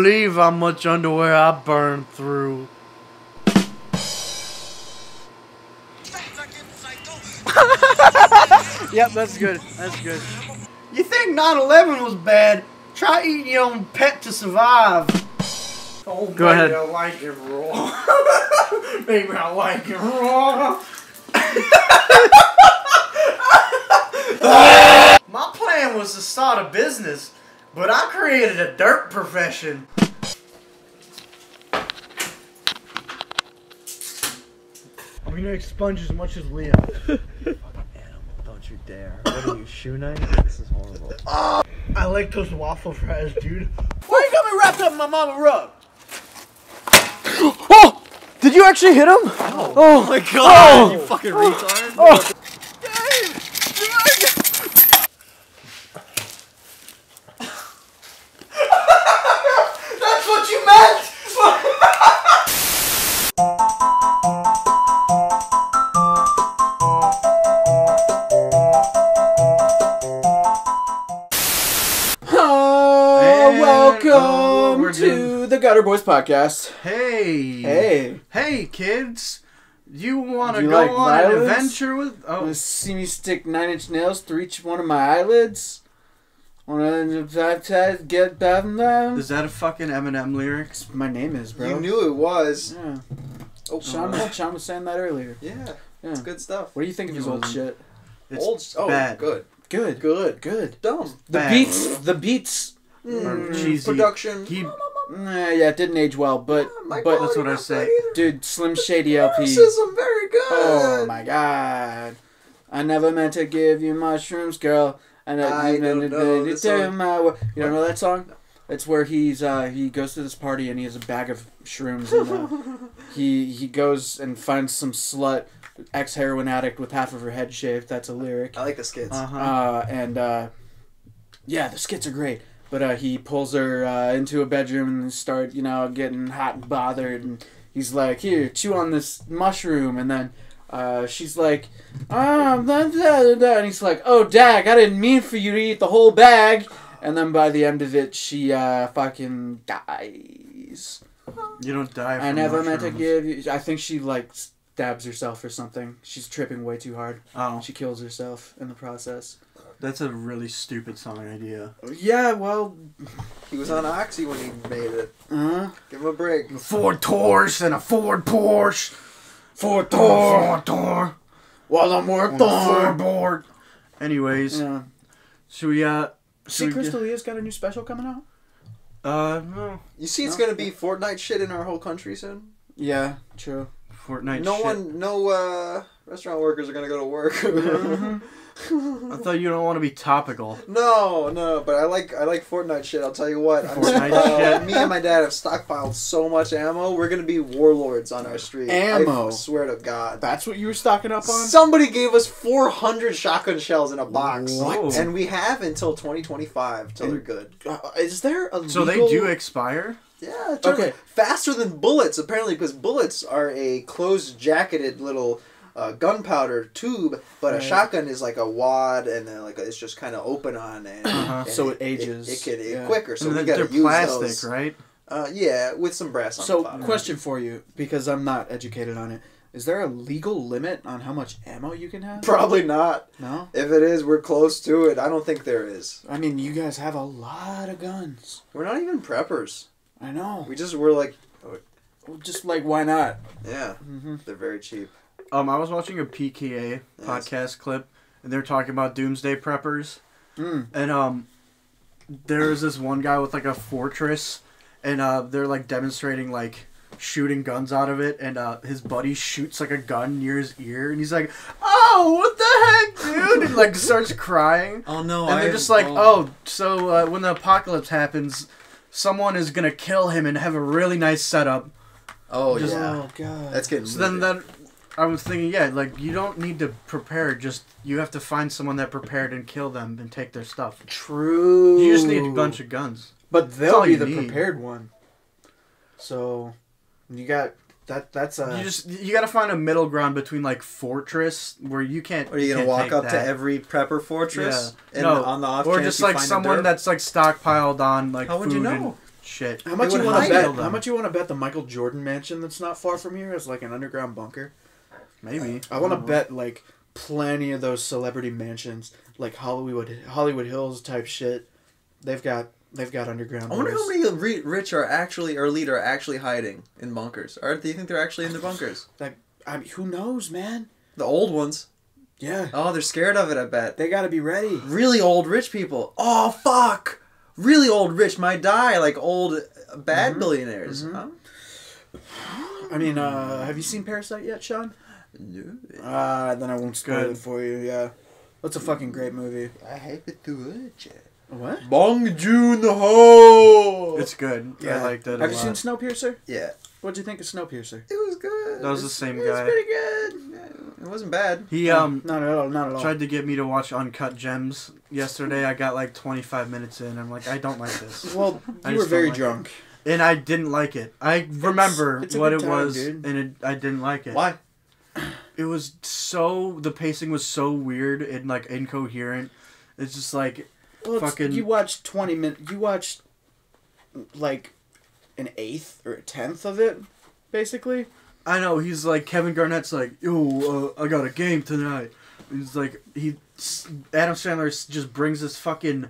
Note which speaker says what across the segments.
Speaker 1: believe how much underwear I burned through. Yep, that's good. That's good. You think 9/11 was bad? Try eating your own pet to survive. Oh, go ahead. I like it raw. Baby, I like it raw. My plan was to start a business, but I created a dirt profession. I'm gonna expunge as much as Leo.
Speaker 2: Don't you dare. What are you, shoe knife? This is horrible.
Speaker 1: I like those waffle fries, dude. Why you got me wrapped up in my mama rug?
Speaker 2: Oh! Did you actually hit him?
Speaker 1: Oh,
Speaker 2: oh my god! Oh. You fucking retard. Oh.
Speaker 1: That's what you meant!
Speaker 2: Welcome to the Gutter Boys podcast.
Speaker 1: Hey, kids! You want to go on an adventure with? Oh,
Speaker 2: want to see me stick 9-inch nails through each one of my eyelids? Want to get them?
Speaker 1: Is that a fucking Eminem lyric?
Speaker 2: My name is, bro.
Speaker 3: You knew it was.
Speaker 2: Yeah. Oh, Sean was saying that earlier.
Speaker 3: Yeah, it's good stuff.
Speaker 2: What do you think of his old shit?
Speaker 1: It's bad.
Speaker 3: Good.
Speaker 2: Dumb.
Speaker 3: Bad.
Speaker 2: The beats.
Speaker 1: Cheesy.
Speaker 3: Production.
Speaker 2: Yeah, it didn't age well, but
Speaker 1: that's what I say.
Speaker 2: Dude, Slim Shady LP.
Speaker 3: Lyricism, very good.
Speaker 2: Oh my god. I never meant to give you mushrooms, girl. And
Speaker 3: I don't know this song.
Speaker 2: You don't know that song? It's where he goes to this party and he has a bag of shrooms and he goes and finds some slut, ex-heroin addict with half of her head shaved. That's a lyric.
Speaker 3: I like the skits.
Speaker 2: Yeah, the skits are great. But he pulls her into a bedroom and start, getting hot and bothered. And he's like, here, chew on this mushroom. And then she's like, and he's like, oh, dag, I didn't mean for you to eat the whole bag. And then by the end of it, she fucking dies.
Speaker 1: You don't die from
Speaker 2: I never
Speaker 1: mushrooms.
Speaker 2: meant to give you... I think she, stabs herself or something. She's tripping way too hard.
Speaker 1: Oh.
Speaker 2: She kills herself in the process.
Speaker 1: That's a really stupid song idea.
Speaker 2: Yeah, well...
Speaker 3: He was on Oxy when he made it. Give him a break.
Speaker 1: A Ford Taurus and a Ford Porsche.
Speaker 2: Ford Taurus.
Speaker 1: While I'm working on the board. Anyways.
Speaker 2: Yeah.
Speaker 1: Should we,
Speaker 2: See, Crystalia's got a new special coming out?
Speaker 1: No.
Speaker 3: You see it's going to be Fortnite shit in our whole country soon?
Speaker 2: Yeah, true.
Speaker 1: Fortnite shit.
Speaker 3: No restaurant workers are going to go to work.
Speaker 1: I thought you don't want to be topical.
Speaker 3: No, but I like Fortnite shit. I'll tell you what.
Speaker 1: Fortnite shit.
Speaker 3: Me and my dad have stockpiled so much ammo. We're gonna be warlords on our street.
Speaker 2: Ammo.
Speaker 3: I swear to God.
Speaker 2: That's what you were stocking up on?
Speaker 3: Somebody gave us 400 shotgun shells in a box.
Speaker 2: What?
Speaker 3: And we have until 2025 till they're good.
Speaker 2: Is there a legal...
Speaker 1: So they do expire?
Speaker 3: Yeah.
Speaker 2: Okay.
Speaker 3: Faster than bullets apparently, because bullets are a closed jacketed little gunpowder tube, but a shotgun is like a wad and then it's just kind of open on and
Speaker 2: so it ages.
Speaker 3: It can quicker. So we
Speaker 1: they're
Speaker 3: gotta use
Speaker 1: plastic,
Speaker 3: those.
Speaker 1: Right?
Speaker 3: Yeah, with some brass on the
Speaker 2: So,
Speaker 3: bottom.
Speaker 2: question for you, because I'm not educated on it. Is there a legal limit on how much ammo you can have?
Speaker 3: Probably not.
Speaker 2: No?
Speaker 3: If it is, we're close to it. I don't think there is.
Speaker 2: I mean, you guys have a lot of guns.
Speaker 3: We're not even preppers.
Speaker 2: I know.
Speaker 3: We're like...
Speaker 2: Just why not?
Speaker 3: Yeah. They're very cheap.
Speaker 1: I was watching a PKA podcast clip, and they're talking about doomsday preppers. And there was this one guy with a fortress, and they're demonstrating shooting guns out of it, and his buddy shoots a gun near his ear, and he's like, "Oh, what the heck, dude!" And starts crying.
Speaker 2: Oh no!
Speaker 1: And they're just so when the apocalypse happens, someone is gonna kill him and have a really nice setup.
Speaker 3: Oh
Speaker 2: yeah!
Speaker 3: Oh
Speaker 2: god!
Speaker 3: That's getting.
Speaker 1: So then I was thinking, you don't need to prepare. Just you have to find someone that prepared and kill them and take their stuff.
Speaker 2: True.
Speaker 1: You just need a bunch of guns.
Speaker 2: But they'll be the
Speaker 1: need.
Speaker 2: prepared one. So you got that's a.
Speaker 1: You got to find a middle ground between fortress where you can't.
Speaker 3: Are you gonna walk up to every prepper fortress?
Speaker 1: Yeah. No,
Speaker 3: on the off
Speaker 1: or
Speaker 3: chance
Speaker 1: just
Speaker 3: you find
Speaker 1: someone
Speaker 3: dirt?
Speaker 1: that's stockpiled on
Speaker 3: How would
Speaker 1: food
Speaker 3: you know?
Speaker 1: and shit.
Speaker 2: How much
Speaker 3: They
Speaker 2: you
Speaker 3: would
Speaker 2: want to
Speaker 3: hide
Speaker 2: bet?
Speaker 1: them.
Speaker 2: How much you want to bet the Michael Jordan mansion that's not far from here is like an underground bunker?
Speaker 1: Maybe.
Speaker 2: I want to bet like plenty of those celebrity mansions, like Hollywood Hills type shit. They've got underground.
Speaker 3: I wonder
Speaker 2: doors.
Speaker 3: how many rich are actually, or elite are actually hiding in bunkers. Or do you think they're actually in the bunkers?
Speaker 2: Like, I mean, who knows, man?
Speaker 3: The old ones.
Speaker 2: Yeah.
Speaker 3: Oh, they're scared of it, I bet.
Speaker 2: They got to be ready.
Speaker 3: Really old rich people. Oh, fuck! Really old rich might die like old bad billionaires.
Speaker 2: Mm-hmm.
Speaker 3: Huh?
Speaker 2: I mean, have you seen Parasite yet, Sean?
Speaker 3: No.
Speaker 2: Then I won't spoil
Speaker 1: Good.
Speaker 2: it for you, yeah. That's a fucking great movie.
Speaker 3: I hate it too much.
Speaker 2: What?
Speaker 3: Bong Joon-ho!
Speaker 1: It's good. I liked it a
Speaker 2: Have you
Speaker 1: lot.
Speaker 2: seen Snowpiercer?
Speaker 3: Yeah.
Speaker 2: What'd you think of Snowpiercer?
Speaker 3: It was good.
Speaker 1: That was the same
Speaker 3: It was
Speaker 1: guy.
Speaker 3: pretty good. Yeah, it wasn't bad.
Speaker 1: He
Speaker 2: Not at all.
Speaker 1: tried to get me to watch Uncut Gems yesterday. I got like 25 minutes in. I'm like, I don't like this.
Speaker 2: Well,
Speaker 1: I
Speaker 2: you were
Speaker 1: just
Speaker 2: very
Speaker 1: don't like
Speaker 2: drunk.
Speaker 1: And I didn't like it. I remember
Speaker 2: it's a
Speaker 1: what
Speaker 2: good
Speaker 1: it
Speaker 2: time,
Speaker 1: was,
Speaker 2: dude.
Speaker 1: and I didn't like it.
Speaker 3: Why?
Speaker 1: It was the pacing was so weird and like incoherent. It's just like,
Speaker 2: Well,
Speaker 1: fucking.
Speaker 2: you watched 20 minutes. You watched like an eighth or a tenth of it, basically.
Speaker 1: I know, he's like, Kevin Garnett's like, yo, I got a game tonight. He's like, Adam Sandler just brings this fucking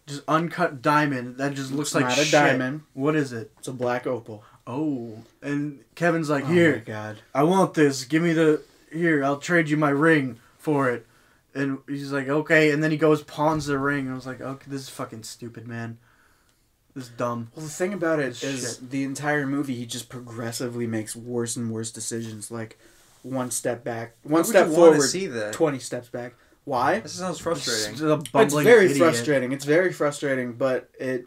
Speaker 1: just uncut diamond that just looks like
Speaker 2: not
Speaker 1: shit.
Speaker 2: a diamond.
Speaker 1: What is it?
Speaker 2: It's a black opal.
Speaker 1: Oh, and Kevin's like,
Speaker 2: Oh my
Speaker 1: here,
Speaker 2: god.
Speaker 1: I want this. Give me here, I'll trade you my ring for it. And he's like, okay. And then he goes, pawns the ring. And I was like, okay, this is fucking stupid, man. This is dumb.
Speaker 2: Well, the thing about it is
Speaker 1: Shit.
Speaker 2: the entire movie, he just progressively makes worse and worse decisions. Like, one step back, one step
Speaker 3: Would you want to
Speaker 2: forward,
Speaker 3: see that?
Speaker 2: 20 steps back. Why?
Speaker 3: This sounds frustrating.
Speaker 1: It's a
Speaker 2: It's
Speaker 1: bumbling
Speaker 2: very
Speaker 1: idiot.
Speaker 2: frustrating. It's very frustrating, but it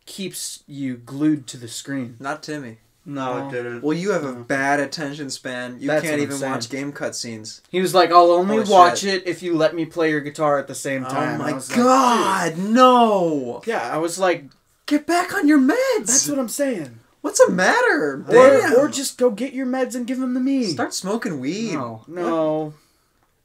Speaker 2: keeps you glued to the screen.
Speaker 3: Not Timmy.
Speaker 1: No,
Speaker 2: No.
Speaker 1: it didn't.
Speaker 3: Well, you have a bad attention span. You
Speaker 2: That's
Speaker 3: can't
Speaker 2: what I'm
Speaker 3: even
Speaker 2: saying.
Speaker 3: watch game cutscenes.
Speaker 2: He was like, I'll only
Speaker 3: Holy
Speaker 2: watch
Speaker 3: shit.
Speaker 2: it if you let me play your guitar at the same time.
Speaker 3: Oh
Speaker 2: I
Speaker 3: my
Speaker 2: was like,
Speaker 3: god, no!
Speaker 2: dude. Yeah, I was like,
Speaker 3: Get back on your meds!
Speaker 2: that's what I'm saying.
Speaker 3: What's the matter? Damn.
Speaker 2: Or just go get your meds and give them to me.
Speaker 3: Start smoking weed.
Speaker 2: No.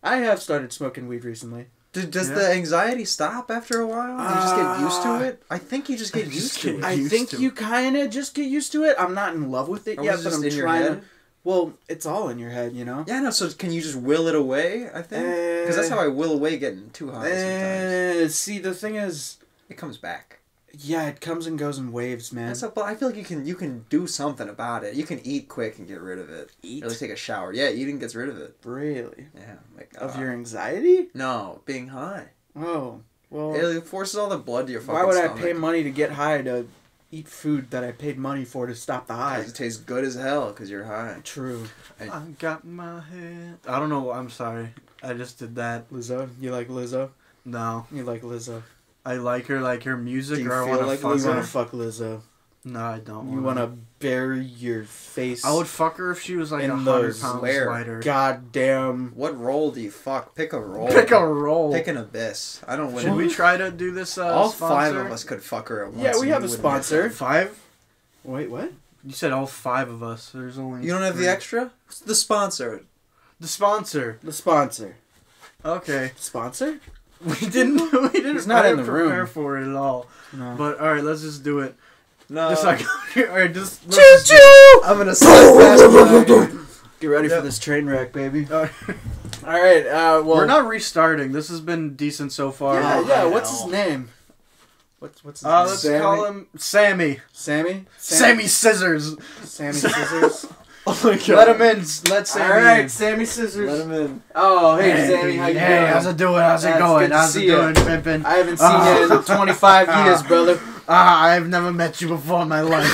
Speaker 2: I have started smoking weed recently.
Speaker 3: Does
Speaker 1: Yeah.
Speaker 3: the anxiety stop after a while? You just get used to it? I think you just get used to it.
Speaker 2: I
Speaker 1: Used
Speaker 2: think
Speaker 1: to.
Speaker 2: you kind of just get used to it. I'm not in love with it
Speaker 3: Or
Speaker 2: yet,
Speaker 3: was it
Speaker 2: but
Speaker 3: just
Speaker 2: I'm
Speaker 3: in your
Speaker 2: trying
Speaker 3: head?
Speaker 2: to. Well, it's all in your head, you know?
Speaker 3: Yeah, no, so can you just will it away, I think? Because that's how I will away getting too high sometimes.
Speaker 2: See, the thing is,
Speaker 3: It comes back.
Speaker 2: yeah, it comes and goes in waves, man.
Speaker 3: But I feel like you can do something about it. You can eat quick and get rid of it.
Speaker 2: Eat?
Speaker 3: Or at least take a shower. Yeah, eating gets rid of it.
Speaker 2: Really?
Speaker 3: Yeah. Like,
Speaker 2: Of your anxiety?
Speaker 3: No, being high.
Speaker 2: Oh, well,
Speaker 3: It forces all the blood to your fucking
Speaker 2: why would
Speaker 3: stomach.
Speaker 2: I pay money to get high to eat food that I paid money for to stop the high?
Speaker 3: It tastes good as hell because you're high.
Speaker 2: True.
Speaker 1: I got my head. I don't know. I'm sorry. I just did that.
Speaker 2: Lizzo? You like Lizzo?
Speaker 1: No.
Speaker 2: You like Lizzo?
Speaker 1: I like her music,
Speaker 3: Do you
Speaker 1: or I
Speaker 3: feel
Speaker 1: want to
Speaker 3: like
Speaker 1: fuck
Speaker 2: You want
Speaker 1: her.
Speaker 2: to fuck Lizzo?
Speaker 1: No, I don't.
Speaker 2: You want to bury your face?
Speaker 1: I would fuck her if she was like
Speaker 2: in
Speaker 1: 100
Speaker 2: those
Speaker 1: pounds
Speaker 3: where?
Speaker 1: lighter.
Speaker 2: Goddamn.
Speaker 3: What role do you fuck? Pick a role.
Speaker 1: Pick a role.
Speaker 3: Pick an abyss. I don't win.
Speaker 1: Should we try to do this?
Speaker 3: All
Speaker 1: sponsor?
Speaker 3: 5 of us could fuck her at once.
Speaker 2: Yeah, we
Speaker 3: and
Speaker 2: have a
Speaker 3: wouldn't
Speaker 2: sponsor.
Speaker 3: get
Speaker 1: 5?
Speaker 2: Wait, what?
Speaker 1: You said all 5 of us. There's only.
Speaker 3: that. You don't have
Speaker 1: 3.
Speaker 3: the extra? What's the sponsor?
Speaker 1: The sponsor.
Speaker 2: The sponsor.
Speaker 1: Okay.
Speaker 2: Sponsor?
Speaker 1: We didn't.
Speaker 2: He's not in the
Speaker 1: prepare
Speaker 2: room.
Speaker 1: for it at all.
Speaker 2: No.
Speaker 1: But all right, let's just do it.
Speaker 3: No.
Speaker 1: Just like all right, just.
Speaker 2: Choo choo!
Speaker 3: I'm gonna slap past
Speaker 2: Get ready
Speaker 1: Yep.
Speaker 2: for this train wreck, baby.
Speaker 1: All right.
Speaker 2: All right. Well,
Speaker 1: We're not restarting. This has been decent so far.
Speaker 2: Yeah,
Speaker 3: Oh,
Speaker 2: yeah.
Speaker 3: I
Speaker 2: What's
Speaker 3: know.
Speaker 2: his name? What's his name?
Speaker 1: Let's
Speaker 2: Sammy?
Speaker 1: call him Sammy.
Speaker 2: Sammy.
Speaker 1: Sammy Scissors.
Speaker 2: Sammy Scissors.
Speaker 3: Oh my god.
Speaker 1: Let him in. Let Sammy
Speaker 2: All right,
Speaker 1: in.
Speaker 2: Sammy Scissors.
Speaker 3: Let him in.
Speaker 2: Oh, hey, Sammy, how you
Speaker 1: Hey,
Speaker 2: doing?
Speaker 1: how's it doing? How's it
Speaker 2: That's
Speaker 1: going?
Speaker 2: good to
Speaker 1: How's it
Speaker 2: see ya.
Speaker 1: doing, pimpin'?
Speaker 2: I haven't seen you in 25 years, brother.
Speaker 1: I've never met you before in my life.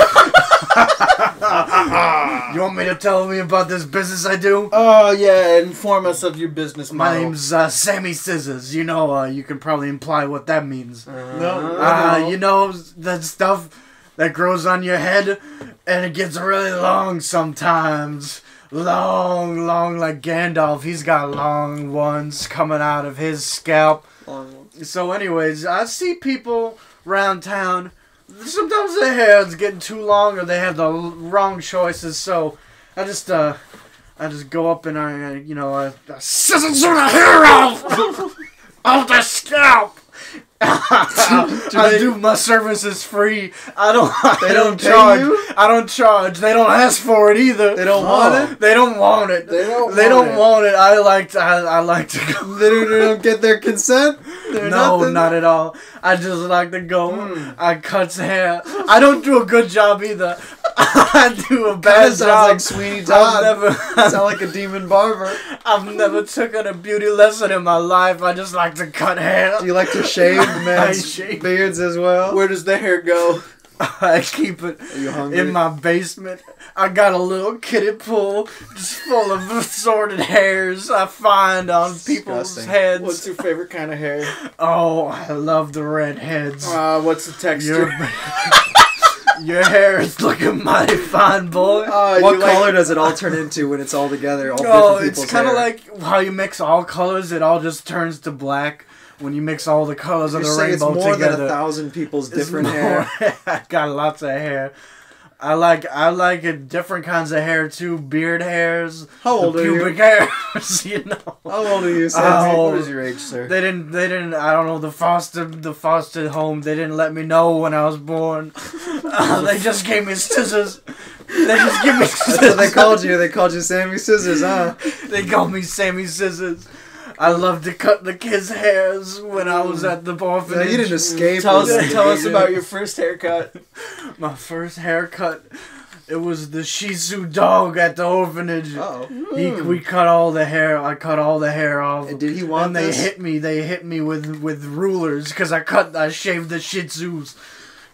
Speaker 1: You want me to tell me about this business I do?
Speaker 2: Oh yeah, inform us of your business
Speaker 1: My
Speaker 2: model.
Speaker 1: name's Sammy Scissors. You know, you can probably imply what that means.
Speaker 2: No.
Speaker 1: You know, that stuff that grows on your head and it gets really long sometimes. Long like Gandalf. He's got long ones coming out of his scalp. So anyways, I see people around town. Sometimes their hair's getting too long or they have the wrong choices. So I just go up and I scissors the hair off of the scalp. I do my services free. I don't
Speaker 3: pay
Speaker 1: charge.
Speaker 3: you?
Speaker 1: I don't charge. They don't ask for it either.
Speaker 3: They don't want it?
Speaker 1: They don't want it.
Speaker 2: They
Speaker 1: don't want it. I like to go.
Speaker 3: They don't get their consent?
Speaker 1: No,
Speaker 3: nothing?
Speaker 1: not at all. I just like to go. I cut hair. I don't do a good job either. I do a bad job.
Speaker 3: Sounds like Sweeney Todd.
Speaker 1: I
Speaker 3: sound like a demon barber.
Speaker 1: I've never taken a beauty lesson in my life. I just like to cut hair.
Speaker 3: Do you like to shave men's beards as well?
Speaker 2: Where does the hair go?
Speaker 1: I keep it in my basement. I got a little kiddie pool just full of assorted hairs I find on people's heads.
Speaker 2: What's your favorite kind of hair?
Speaker 1: Oh, I love the redheads.
Speaker 2: What's the texture?
Speaker 1: Your hair is looking mighty fine, boy.
Speaker 3: What color does it all turn into when it's all together?
Speaker 1: It's kind of like how you mix all colors. It all just turns to black. When you mix all the colors of the rainbow
Speaker 3: it's more
Speaker 1: together,
Speaker 3: than 1,000 people's different hair.
Speaker 1: I got lots of hair. I like it, different kinds of hair too. Beard hairs.
Speaker 3: How old are you?
Speaker 1: Pubic hairs. You know.
Speaker 3: How old are you, Sam?
Speaker 2: What is your age, sir?
Speaker 1: They didn't. I don't know. The foster home. They didn't let me know when I was born. They just gave me scissors. They just give me scissors.
Speaker 3: That's what they called you. They called you Sammy Scissors, huh?
Speaker 1: They called me Sammy Scissors. I loved to cut the kids' hairs when I was at the orphanage.
Speaker 3: No, you didn't escape.
Speaker 2: Tell us about your first haircut.
Speaker 1: My first haircut, it was the Shih Tzu dog at the orphanage. We cut all the hair. I cut all the hair off.
Speaker 3: And did he want
Speaker 1: this? They hit me with rulers because I shaved the Shih Tzus,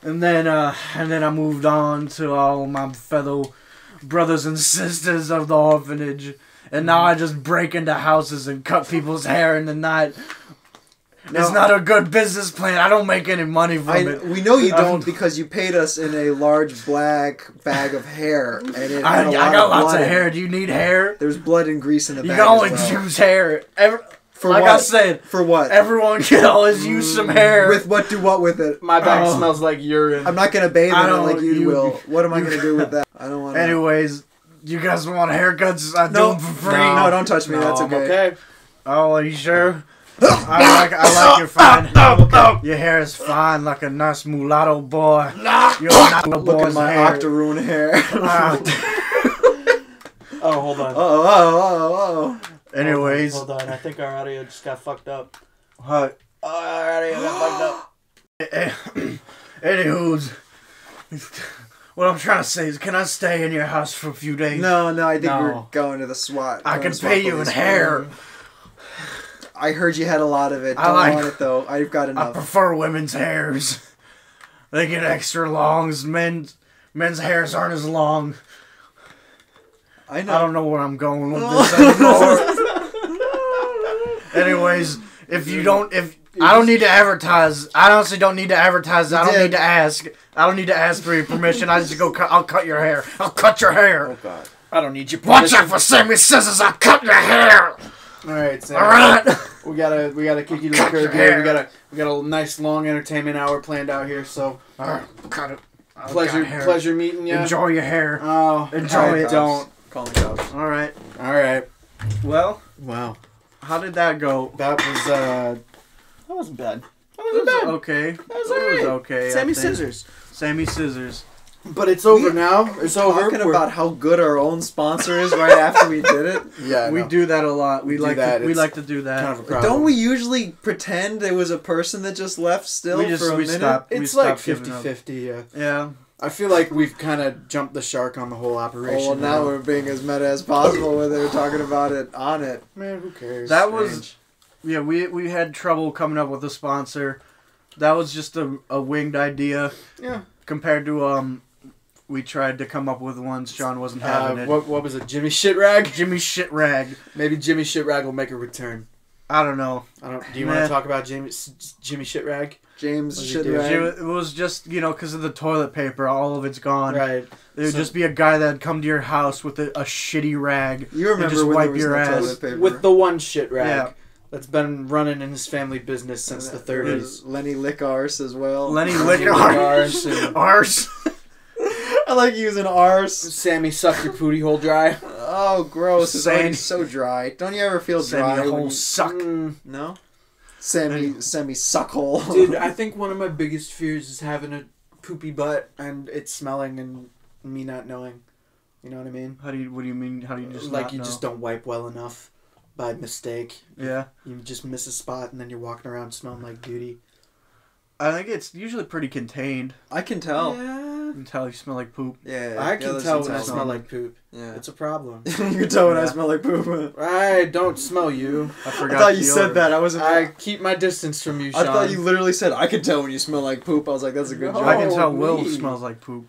Speaker 1: and then I moved on to all my fellow brothers and sisters of the orphanage. And now I just break into houses and cut people's hair in the night. It's not a good business plan. I don't make any money from it.
Speaker 3: We know you don't because you paid us in a large black bag of hair. And I
Speaker 1: got lots of hair. Do you need hair?
Speaker 3: There's blood and grease in the bag.
Speaker 1: You can always use hair.
Speaker 3: For
Speaker 1: like
Speaker 3: what?
Speaker 1: I said.
Speaker 3: For what?
Speaker 1: Everyone can always use some hair.
Speaker 3: With what? Do what with it?
Speaker 2: My bag smells like urine.
Speaker 3: I'm not going to bathe in it like you will. What am I going to do with that? I don't want to.
Speaker 1: Anyways, you guys want haircuts? I do them for free.
Speaker 3: No, don't touch me. That's okay.
Speaker 2: Okay.
Speaker 1: Oh, are you sure? I like your fine. Your hair is fine, like a nice mulatto boy. You're a
Speaker 3: Look at my octoroon hair.
Speaker 2: Oh, hold on.
Speaker 3: Oh.
Speaker 1: Anyways.
Speaker 2: Hold on. I think our audio just got fucked up.
Speaker 1: What?
Speaker 2: Our audio got fucked up.
Speaker 1: Anywho's. What I'm trying to say is, can I stay in your house for a few days?
Speaker 3: No, I think we're going to the SWAT.
Speaker 1: I can pay you in hair.
Speaker 3: I heard you had a lot of it. Don't want it, though. I've got enough.
Speaker 1: I prefer women's hairs. They get extra longs. Men's hairs aren't as long.
Speaker 3: I know.
Speaker 1: I don't know where I'm going with this anymore. Anyways, I don't need to advertise. I honestly don't need to advertise. I don't need to ask. I don't need to ask for your permission. I just go. I'll cut your hair. I'll cut your hair.
Speaker 2: Oh God! I don't need your permission.
Speaker 1: Watch out for Sammy Scissors. I'll cut your hair.
Speaker 2: All right, Sam.
Speaker 1: All right.
Speaker 2: We gotta kick you to the curb here. We got a nice long entertainment hour planned out here. So,
Speaker 1: all right, cut it.
Speaker 2: Pleasure meeting you.
Speaker 1: Enjoy your hair.
Speaker 2: Oh,
Speaker 1: enjoy it.
Speaker 2: Don't
Speaker 3: call me cops.
Speaker 1: All right.
Speaker 2: Well,
Speaker 1: wow. How did that go?
Speaker 2: That wasn't bad.
Speaker 1: It was okay. It was okay.
Speaker 2: Sammy Scissors.
Speaker 1: Sammy Scissors.
Speaker 2: But it's over now. It's over.
Speaker 3: Talking about how good our own sponsor is right after we did it.
Speaker 2: Yeah,
Speaker 1: we do that a lot. We like to do that.
Speaker 2: Kind of a problem.
Speaker 3: Don't we usually pretend there was a person that just left still for a minute?
Speaker 2: It's like 50-50.
Speaker 1: Yeah.
Speaker 2: I feel like we've kind of jumped the shark on the whole operation.
Speaker 3: Oh, well, now we're being as meta as possible when they were talking about it on it.
Speaker 2: Man, who cares?
Speaker 1: That was... Yeah, we had trouble coming up with a sponsor. That was just a winged idea.
Speaker 2: Yeah.
Speaker 1: Compared to we tried to come up with ones. John wasn't having it.
Speaker 2: What was it? Jimmy Shitrag?
Speaker 1: Jimmy Shitrag.
Speaker 2: Maybe Jimmy Shitrag will make a return.
Speaker 1: I don't know.
Speaker 2: Do you want to talk about Jimmy Shitrag?
Speaker 3: James Shitrag.
Speaker 1: It was just, because of the toilet paper, all of it's gone.
Speaker 2: Right.
Speaker 1: There would just be a guy that'd come to your house with a shitty rag.
Speaker 3: You remember
Speaker 1: just
Speaker 3: when
Speaker 1: wipe
Speaker 3: there was
Speaker 1: your
Speaker 3: no
Speaker 1: ass
Speaker 3: toilet paper.
Speaker 2: With the one shit rag.
Speaker 1: Yeah.
Speaker 2: That's been running in his family business since the 30s.
Speaker 3: Lenny Lick Arse as well.
Speaker 1: Lenny Lick Arse. Arse.
Speaker 3: I like using arse.
Speaker 2: Sammy suck your pooty hole dry.
Speaker 3: Oh, gross. It's already so dry. Don't you ever feel dry?
Speaker 1: Sammy hole suck.
Speaker 3: No? semi suckhole.
Speaker 2: Dude, I think one of my biggest fears is having a poopy butt and it smelling and me not knowing. You know what I mean?
Speaker 1: What do you mean? How do you just
Speaker 2: like
Speaker 1: not
Speaker 2: you
Speaker 1: know?
Speaker 2: just don't wipe well enough by mistake.
Speaker 1: Yeah.
Speaker 2: You just miss a spot and then you're walking around smelling like duty.
Speaker 1: I think it's usually pretty contained.
Speaker 3: I can tell.
Speaker 2: Yeah.
Speaker 1: You can tell you smell like poop.
Speaker 3: Yeah.
Speaker 2: I can tell when I
Speaker 3: smell
Speaker 2: smell like poop.
Speaker 3: Yeah.
Speaker 2: It's a problem.
Speaker 3: You can tell when I
Speaker 1: Yeah.
Speaker 3: smell like poop.
Speaker 2: I don't smell you.
Speaker 1: I
Speaker 3: I
Speaker 1: forgot.
Speaker 3: thought you
Speaker 1: deodorant.
Speaker 3: said that. I wasn't.
Speaker 2: I keep my distance from you,
Speaker 3: I
Speaker 2: Sean.
Speaker 3: thought you literally said I can tell when you smell like poop. I was like, that's a good
Speaker 2: No.
Speaker 3: joke.
Speaker 1: I can tell Will
Speaker 2: me.
Speaker 1: smells like poop.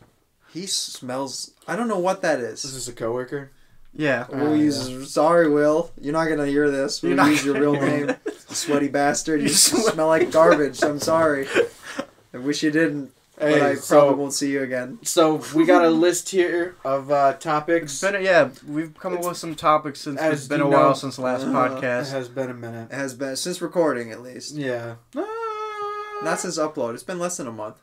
Speaker 3: He smells. I don't know what that
Speaker 2: Is
Speaker 3: is.
Speaker 2: this a coworker?
Speaker 1: Yeah.
Speaker 3: We'll use. Sorry, Will. You're not gonna hear this. We'll
Speaker 1: You're not
Speaker 3: use your real name. You sweaty bastard. You
Speaker 1: You
Speaker 3: smell like garbage. I'm sorry. I wish you didn't. But
Speaker 2: Hey,
Speaker 3: I probably won't see you again.
Speaker 2: So we got a list here of topics.
Speaker 1: We've come up with some topics since
Speaker 2: As
Speaker 1: it's been
Speaker 2: you
Speaker 1: a while
Speaker 2: know,
Speaker 1: since the last
Speaker 2: It
Speaker 1: podcast.
Speaker 2: has been a minute.
Speaker 3: It has been since recording, at least.
Speaker 2: Yeah.
Speaker 3: Not since upload. It's been less than a month.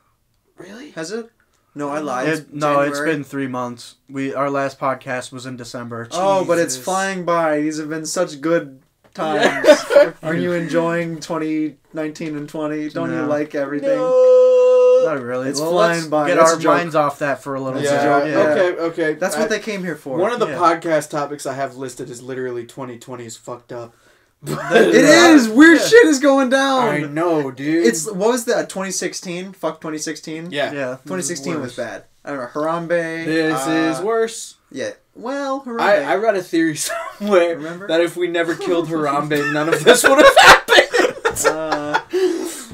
Speaker 2: Really?
Speaker 3: Has it? No, I lied.
Speaker 1: It's
Speaker 3: January.
Speaker 1: been 3 months. Our last podcast was in December.
Speaker 3: Oh, but it's
Speaker 2: Jesus.
Speaker 3: flying by. These have been such good times.
Speaker 2: Yeah.
Speaker 3: Aren't you enjoying 2019 and 20? Don't you
Speaker 1: No.
Speaker 3: like everything?
Speaker 2: No.
Speaker 1: Not really.
Speaker 3: It's
Speaker 1: Well,
Speaker 3: flying
Speaker 1: let's
Speaker 3: by.
Speaker 1: get
Speaker 3: That's
Speaker 1: our
Speaker 3: a joke.
Speaker 1: minds off that for a little
Speaker 3: That's a
Speaker 1: bit.
Speaker 3: joke.
Speaker 2: Yeah. Okay.
Speaker 3: That's what they came here for.
Speaker 2: One of the
Speaker 1: Yeah.
Speaker 2: podcast topics I have listed is literally 2020 is fucked up.
Speaker 3: It is! Weird
Speaker 1: Yeah.
Speaker 3: shit is going down!
Speaker 2: I know, dude.
Speaker 3: It's, what was that, 2016? Fuck 2016?
Speaker 2: yeah.
Speaker 1: Yeah.
Speaker 3: 2016 was
Speaker 1: Worse.
Speaker 3: bad. I don't know, Harambe.
Speaker 2: This is worse.
Speaker 3: Yeah. Well, Harambe.
Speaker 2: I read a theory somewhere
Speaker 3: Remember?
Speaker 2: that if we never killed Harambe, none of this would have happened.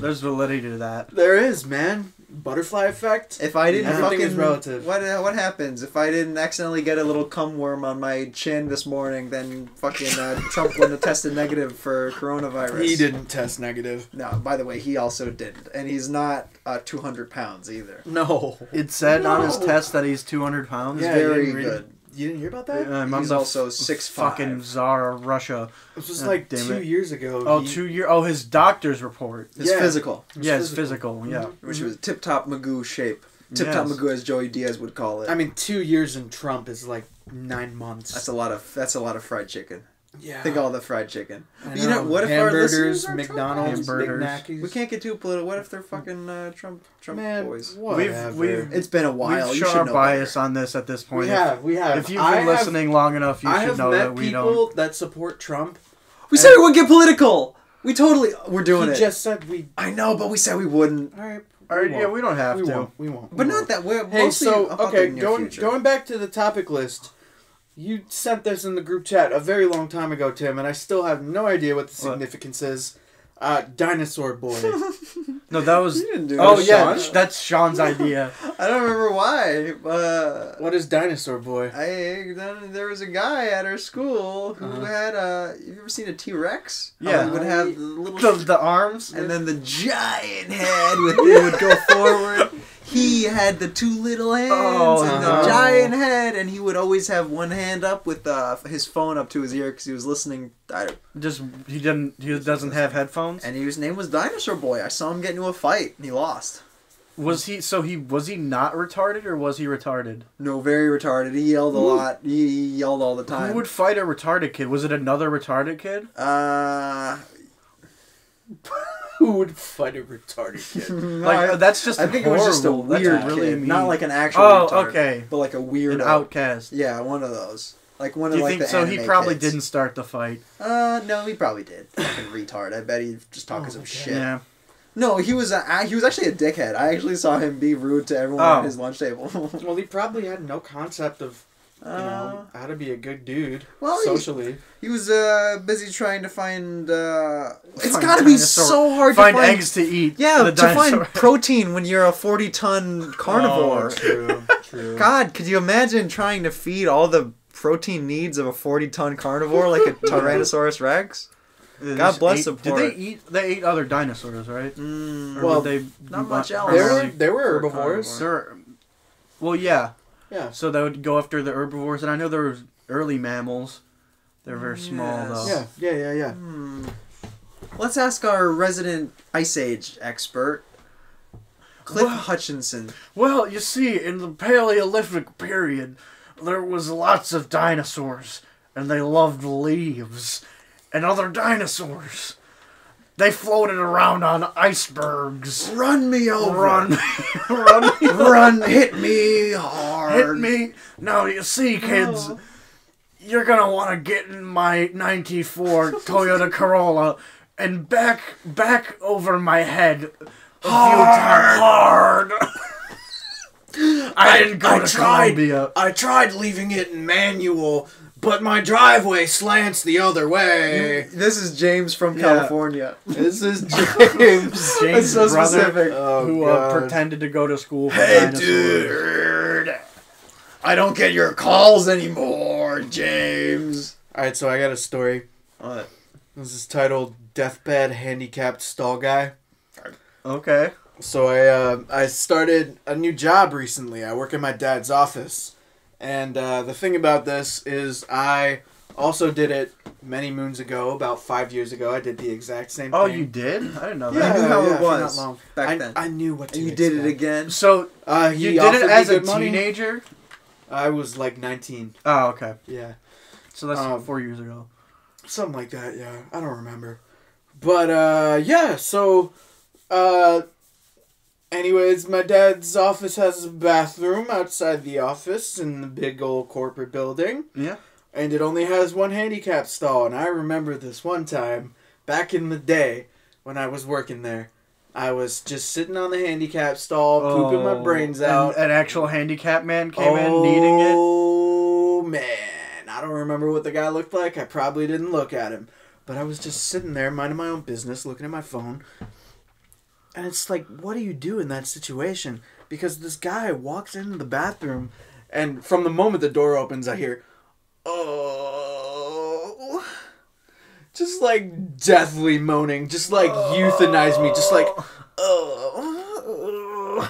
Speaker 1: There's validity to that.
Speaker 2: There is, man. Butterfly effect.
Speaker 3: If I didn't
Speaker 2: Everything
Speaker 3: fucking...
Speaker 2: is relative.
Speaker 3: What happens? If I didn't accidentally get a little cum worm on my chin this morning, then fucking Trump wouldn't have tested negative for coronavirus.
Speaker 2: He didn't test negative.
Speaker 3: No, by the way, he also didn't. And he's not 200 pounds either.
Speaker 2: No.
Speaker 1: It said on his
Speaker 2: No.
Speaker 1: test that he's 200 pounds.
Speaker 2: Yeah,
Speaker 3: Very
Speaker 2: you didn't read
Speaker 3: good.
Speaker 2: You didn't hear about that?
Speaker 1: I'm
Speaker 3: He's
Speaker 1: the
Speaker 3: also
Speaker 1: f-
Speaker 3: 6'5".
Speaker 1: Fucking czar of Russia.
Speaker 2: This was
Speaker 1: God
Speaker 2: like
Speaker 1: damn
Speaker 2: 2
Speaker 1: it.
Speaker 2: years ago.
Speaker 1: Oh,
Speaker 2: He-
Speaker 1: 2 year. Oh, his doctor's report.
Speaker 3: His
Speaker 2: Yeah.
Speaker 3: physical.
Speaker 1: Yeah, it's physical. Yeah.
Speaker 3: Which was tip-top Magoo shape. Tip-top
Speaker 1: Yes.
Speaker 3: Magoo, as Joey Diaz would call it.
Speaker 2: I mean, 2 years in Trump is like 9 months.
Speaker 3: That's a lot of fried chicken.
Speaker 2: Yeah.
Speaker 3: Think all the fried chicken.
Speaker 2: I
Speaker 3: You know, what if our
Speaker 2: hamburgers,
Speaker 3: listeners are
Speaker 2: McDonald's, Big
Speaker 1: Hamburgers.
Speaker 2: Mackies?
Speaker 3: We can't get too political. What if they're fucking Trump
Speaker 2: Man,
Speaker 3: boys?
Speaker 2: whatever.
Speaker 1: We've
Speaker 3: It's been a while.
Speaker 1: We've
Speaker 3: You
Speaker 1: shown
Speaker 3: should
Speaker 1: our
Speaker 3: know
Speaker 1: bias
Speaker 3: better.
Speaker 1: on this at this point.
Speaker 2: we have.
Speaker 1: If you've been listening long enough, you
Speaker 2: I
Speaker 1: should
Speaker 2: have
Speaker 1: know
Speaker 2: met
Speaker 1: that we
Speaker 2: people
Speaker 1: don't.
Speaker 2: that support Trump.
Speaker 3: We said we wouldn't get political. We're doing
Speaker 2: He
Speaker 3: it.
Speaker 2: just said we.
Speaker 3: I know, but we said we wouldn't.
Speaker 2: All right.
Speaker 1: Or, yeah, we don't have
Speaker 2: We
Speaker 1: to.
Speaker 2: won't. We won't.
Speaker 3: But
Speaker 2: we
Speaker 3: not
Speaker 2: won't.
Speaker 3: that we're
Speaker 2: Hey,
Speaker 3: mostly
Speaker 2: so
Speaker 3: about
Speaker 2: okay,
Speaker 3: the near
Speaker 2: going
Speaker 3: future.
Speaker 2: going back to the topic list. You sent this in the group chat a very long time ago, Tim, and I still have no idea what the
Speaker 1: What?
Speaker 2: significance is. Dinosaur Boy.
Speaker 1: No, that was.
Speaker 3: You didn't do
Speaker 1: Oh
Speaker 3: that,
Speaker 1: yeah,
Speaker 3: Sean.
Speaker 1: that's Sean's idea.
Speaker 3: I don't remember why.
Speaker 2: What is Dinosaur Boy?
Speaker 3: There was a guy at our school who
Speaker 2: Uh-huh.
Speaker 3: had you ever seen a T-Rex? How
Speaker 1: Yeah.
Speaker 3: he would have the little
Speaker 1: The arms.
Speaker 3: and then the giant head would go forward. He had the two little hands
Speaker 1: Oh,
Speaker 3: and
Speaker 2: no.
Speaker 3: the giant head, and he would always have one hand up with his phone up to his ear because he was listening.
Speaker 1: He doesn't have headphones.
Speaker 3: And his name was Dinosaur Boy. I saw him get into a fight, and he lost.
Speaker 1: Was he not retarded or was he retarded?
Speaker 3: No, very retarded. He yelled a lot. He yelled all the time.
Speaker 1: Who would fight a retarded kid? Was it another retarded kid?
Speaker 2: Who would fight a retarded kid?
Speaker 1: Like that's just
Speaker 3: I think it was just a
Speaker 1: horrible. That's
Speaker 3: weird
Speaker 1: really
Speaker 3: kid,
Speaker 1: mean.
Speaker 3: not like an actual
Speaker 1: Oh,
Speaker 3: retard,
Speaker 1: okay.
Speaker 3: but like a weird
Speaker 1: An outcast.
Speaker 3: Yeah, one of those. Like one
Speaker 1: Do
Speaker 3: of
Speaker 1: you
Speaker 3: like
Speaker 1: think
Speaker 3: the
Speaker 1: so? He
Speaker 3: anime
Speaker 1: probably
Speaker 3: kids.
Speaker 1: didn't start the fight.
Speaker 3: No, he probably did. Fucking retard. I bet he just talking some
Speaker 2: okay.
Speaker 3: shit.
Speaker 1: Yeah.
Speaker 3: No, he was actually a dickhead. I actually saw him be rude to everyone
Speaker 1: Oh.
Speaker 3: at his lunch table.
Speaker 2: Well, he probably had no concept of how to be a good dude
Speaker 3: well,
Speaker 2: socially.
Speaker 3: he was busy trying to find. It's
Speaker 1: Find
Speaker 3: got to be
Speaker 1: dinosaur-
Speaker 3: so hard
Speaker 1: Find
Speaker 3: to find
Speaker 1: eggs to eat.
Speaker 3: Yeah,
Speaker 1: The
Speaker 3: to find
Speaker 1: dinosaur.
Speaker 3: protein when you're a 40-ton carnivore.
Speaker 2: Oh, true, true.
Speaker 3: God, could you imagine trying to feed all the protein needs of a 40-ton carnivore like a Tyrannosaurus Rex?
Speaker 1: They
Speaker 3: God
Speaker 1: just
Speaker 3: bless
Speaker 1: ate-
Speaker 3: the
Speaker 1: Did
Speaker 3: poor.
Speaker 1: they eat? They ate other dinosaurs, right? Or
Speaker 2: well,
Speaker 1: did they
Speaker 3: not much
Speaker 1: not
Speaker 3: else.
Speaker 1: primarily-
Speaker 2: They were
Speaker 3: For
Speaker 2: herbivores.
Speaker 1: They're- well, yeah.
Speaker 2: Yeah.
Speaker 1: So they would go after the herbivores, and I know there was early mammals. They're very small, though.
Speaker 2: Yeah.
Speaker 3: Let's ask our resident Ice Age expert, Cliff Hutchinson.
Speaker 1: Well, you see, in the Paleolithic period, there was lots of dinosaurs, and they loved leaves and other dinosaurs. They floated around on icebergs.
Speaker 3: Run me over.
Speaker 1: Run, run,
Speaker 3: Run, hit me hard.
Speaker 1: hit me. Now you see, kids, you're gonna want to get in my '94 Toyota Corolla and back over my head a few times hard. I didn't go to Columbia.
Speaker 2: I tried leaving it in manual, but my driveway slants the other way.
Speaker 3: This is James from California.
Speaker 2: This is James.
Speaker 1: James'
Speaker 3: so
Speaker 1: brother
Speaker 3: specific.
Speaker 1: who pretended to go to school for
Speaker 3: Hey,
Speaker 1: dinosaurs.
Speaker 3: dude. I don't get your calls anymore, James.
Speaker 2: Alright, so I got a story.
Speaker 3: What?
Speaker 2: This is titled Deathbed Handicapped Stall Guy.
Speaker 1: Okay.
Speaker 2: So I started a new job recently. I work in my dad's office. And the thing about this is I also did it many moons ago, about 5 years ago. I did the exact same thing.
Speaker 1: Oh, you did? I didn't know that.
Speaker 3: Yeah, I knew how it
Speaker 2: for
Speaker 3: was
Speaker 2: not long.
Speaker 3: back then.
Speaker 2: I knew what to
Speaker 3: And you
Speaker 2: expect.
Speaker 3: did it again?
Speaker 1: So,
Speaker 2: He
Speaker 1: you did
Speaker 2: offered
Speaker 1: it
Speaker 2: me
Speaker 1: as a
Speaker 2: good money.
Speaker 1: teenager?
Speaker 2: I was like 19.
Speaker 1: Oh, okay.
Speaker 2: Yeah.
Speaker 1: So that's 4 years ago.
Speaker 2: Something like that, yeah. I don't remember. But, yeah, so, anyways, my dad's office has a bathroom outside the office in the big old corporate building.
Speaker 1: Yeah.
Speaker 2: And it only has one handicap stall. And I remember this one time, back in the day, when I was working there. I was just sitting on the handicap stall, pooping my brains out.
Speaker 1: An actual handicap man came in needing it?
Speaker 2: Oh, man. I don't remember what the guy looked like. I probably didn't look at him. But I was just sitting there, minding my own business, looking at my phone. And it's like, what do you do in that situation? Because this guy walks into the bathroom, and from the moment the door opens, I hear, oh, just like deathly moaning, just like euthanize me, just like, oh.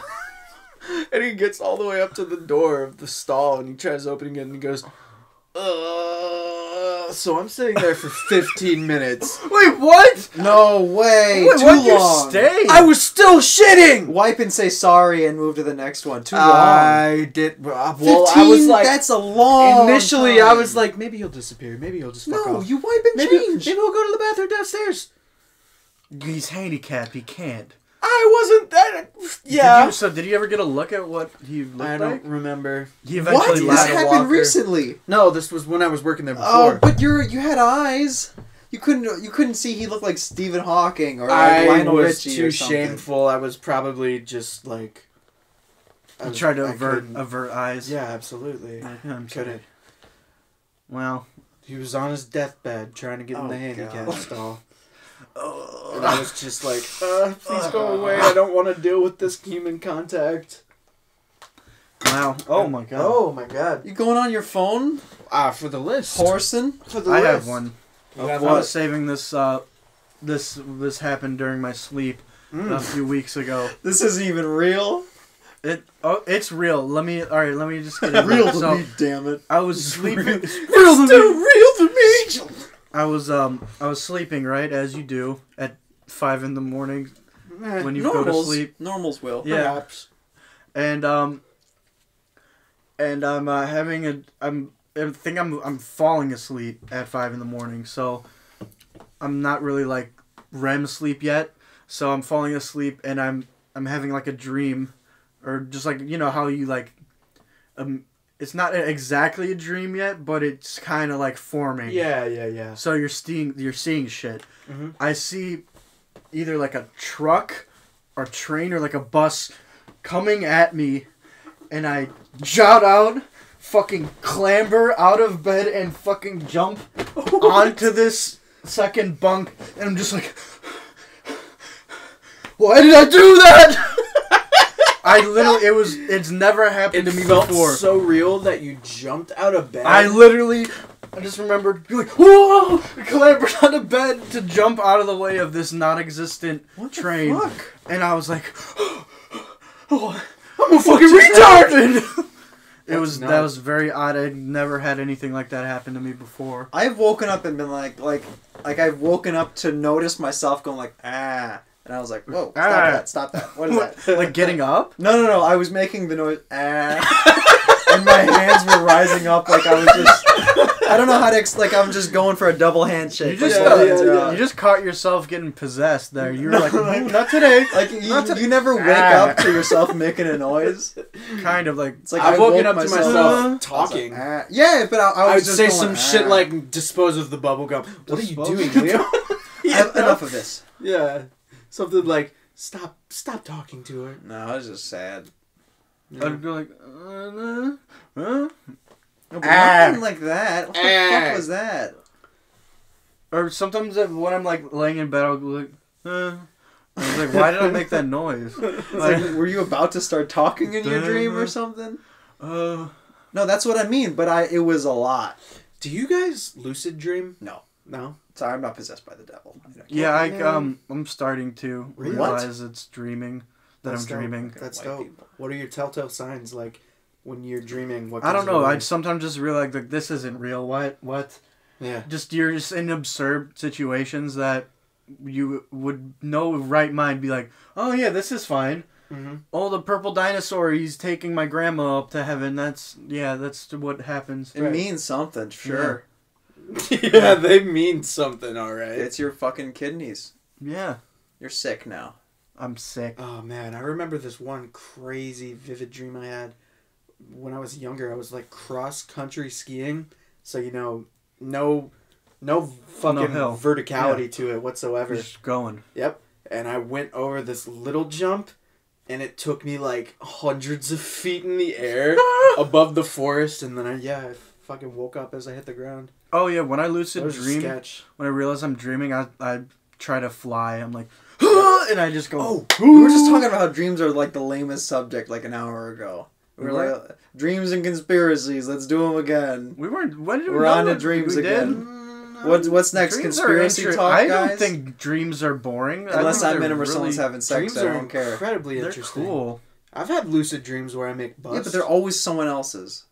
Speaker 2: And he gets all the way up to the door of the stall, and he tries opening it, and he goes, so I'm sitting there for 15 minutes.
Speaker 1: Wait, what?
Speaker 3: No way.
Speaker 1: Wait,
Speaker 3: Too
Speaker 1: why'd you
Speaker 3: long.
Speaker 1: stay?
Speaker 2: I was still shitting!
Speaker 3: Wipe and say sorry and move to the next one. Too long.
Speaker 2: I did. Well,
Speaker 3: 15?
Speaker 2: I was like,
Speaker 3: That's a long
Speaker 2: initially,
Speaker 3: time.
Speaker 2: I was like, maybe he'll disappear. Maybe he'll just fuck
Speaker 3: No,
Speaker 2: off.
Speaker 3: you wipe and
Speaker 2: Maybe
Speaker 3: change.
Speaker 2: we'll go to the bathroom downstairs.
Speaker 1: He's handicapped. He can't.
Speaker 2: I wasn't that. Yeah.
Speaker 1: Did you ever get a look at what he looked
Speaker 2: I
Speaker 1: like?
Speaker 2: don't remember.
Speaker 1: He
Speaker 3: What?
Speaker 1: eventually
Speaker 3: This
Speaker 1: had a
Speaker 3: happened
Speaker 1: walker.
Speaker 3: recently.
Speaker 2: No, this was when I was working there before.
Speaker 3: Oh, but you had eyes. You couldn't see he looked like Stephen Hawking or like
Speaker 2: I
Speaker 3: Lionel
Speaker 2: was
Speaker 3: Richie
Speaker 2: too
Speaker 3: or something.
Speaker 2: shameful. I was probably just like.
Speaker 1: You tried to
Speaker 2: I couldn't-
Speaker 1: avert eyes.
Speaker 2: Yeah, absolutely.
Speaker 1: Yeah, I'm
Speaker 2: Couldn't.
Speaker 1: sorry. Well.
Speaker 2: He was on his deathbed trying to get in
Speaker 3: Oh,
Speaker 2: the handicap
Speaker 3: God.
Speaker 2: stall. And I was just like, please go away. I don't want to deal with this human contact.
Speaker 1: Wow. Oh my god.
Speaker 2: Oh my god.
Speaker 3: You going on your phone?
Speaker 2: For the list.
Speaker 3: Horsing?
Speaker 2: For the
Speaker 1: I
Speaker 2: list.
Speaker 1: have one.
Speaker 2: You
Speaker 1: I
Speaker 2: got
Speaker 1: was saving this. This happened during my sleep a few weeks ago.
Speaker 3: This isn't even real.
Speaker 1: It's real. Let me just get it.
Speaker 3: Real to
Speaker 1: So,
Speaker 3: me, damn it.
Speaker 1: I was sleeping.
Speaker 3: Real to me.
Speaker 1: I was sleeping, right, as you do at 5 in the morning when you go to sleep.
Speaker 3: Normals will.
Speaker 1: Yeah.
Speaker 2: Perhaps.
Speaker 1: And I'm having I'm falling asleep at 5 in the morning, so I'm not really like REM sleep yet. So I'm falling asleep and I'm having like a dream, or just like, you know how you like it's not exactly a dream yet, but it's kind of like forming.
Speaker 2: Yeah.
Speaker 1: So you're seeing shit.
Speaker 2: Mm-hmm.
Speaker 1: I see either like a truck or train or like a bus coming at me, and I shout out, fucking clamber out of bed and fucking jump onto this second bunk, and I'm just like, why did I do that? I literally, it's never happened to me
Speaker 2: felt
Speaker 1: before.
Speaker 2: so real that you jumped out of bed.
Speaker 1: I just remembered, like, whoa! Clambered out of bed to jump out of the way of this non-existent train.
Speaker 3: What the fuck?
Speaker 1: And I was like, oh, I'm a fucking retard! That was very odd. I'd never had anything like that happen to me before.
Speaker 3: I've woken up and been like I've woken up to notice myself going like, ah. And I was like, whoa, stop that. What is that?
Speaker 1: Like getting up?
Speaker 3: No. I was making the noise, ah. And my hands were rising up like I was just... I don't know how to like. I'm just going for a double handshake.
Speaker 1: You just caught yourself getting possessed there. You were like, not today.
Speaker 3: Like you never wake up to yourself making a noise.
Speaker 1: Kind of like
Speaker 2: it's like I've woken up to myself talking.
Speaker 3: Yeah, but I
Speaker 2: would just say some shit like dispose of the bubble gum. What are you doing, Leo?
Speaker 3: Enough of this.
Speaker 2: Yeah, something like stop talking to her.
Speaker 3: No, I was just sad.
Speaker 1: Yeah. I'd be like,
Speaker 3: No, but nothing like that. What the fuck was that?
Speaker 1: Or sometimes when I'm like laying in bed, I'll be like, I was like, why did I make that noise?
Speaker 3: Like, were you about to start talking in your dream or something? No, that's what I mean. But it was a lot.
Speaker 2: Do you guys lucid dream?
Speaker 3: No.
Speaker 2: No.
Speaker 3: Sorry, I'm not possessed by the devil.
Speaker 1: Yeah, I'm starting to realize it's dreaming. I'm dreaming.
Speaker 2: That's dope. People. What are your telltale signs like when you're dreaming? What
Speaker 1: I don't know. I sometimes just realize like this isn't real. What? Yeah. You're just in absurd situations that you would no right mind be like, oh yeah, this is fine. Mm-hmm. Oh, the purple dinosaur. He's taking my grandma up to heaven. That's what happens.
Speaker 3: It means something, sure.
Speaker 2: Yeah, they mean something, all right.
Speaker 3: It's your fucking kidneys.
Speaker 1: Yeah.
Speaker 3: You're sick now.
Speaker 1: I'm sick.
Speaker 2: Oh, man. I remember this one crazy, vivid dream I had. When I was younger, I was, like, cross-country skiing. So, no fucking verticality to it whatsoever.
Speaker 1: Just going.
Speaker 2: Yep. And I went over this little jump, and it took me, like, hundreds of feet in the air above the forest. And then I fucking woke up as I hit the ground.
Speaker 1: Oh, yeah. When I lucid dream, when I realize I'm dreaming, I try to fly. I'm like, and I just go.
Speaker 3: Oh, we were just talking about how dreams are like the lamest subject like an hour ago. We were like, dreams and conspiracies. Let's do them again.
Speaker 1: We weren't. When did
Speaker 3: we're on to dreams again. What's next? Dreams conspiracy talk, guys?
Speaker 1: I don't think dreams are boring.
Speaker 3: Unless I'm in where someone's having sex, I don't care.
Speaker 2: Incredibly interesting. Cool. I've had lucid dreams where I make buzz.
Speaker 3: Yeah, but they're always someone else's.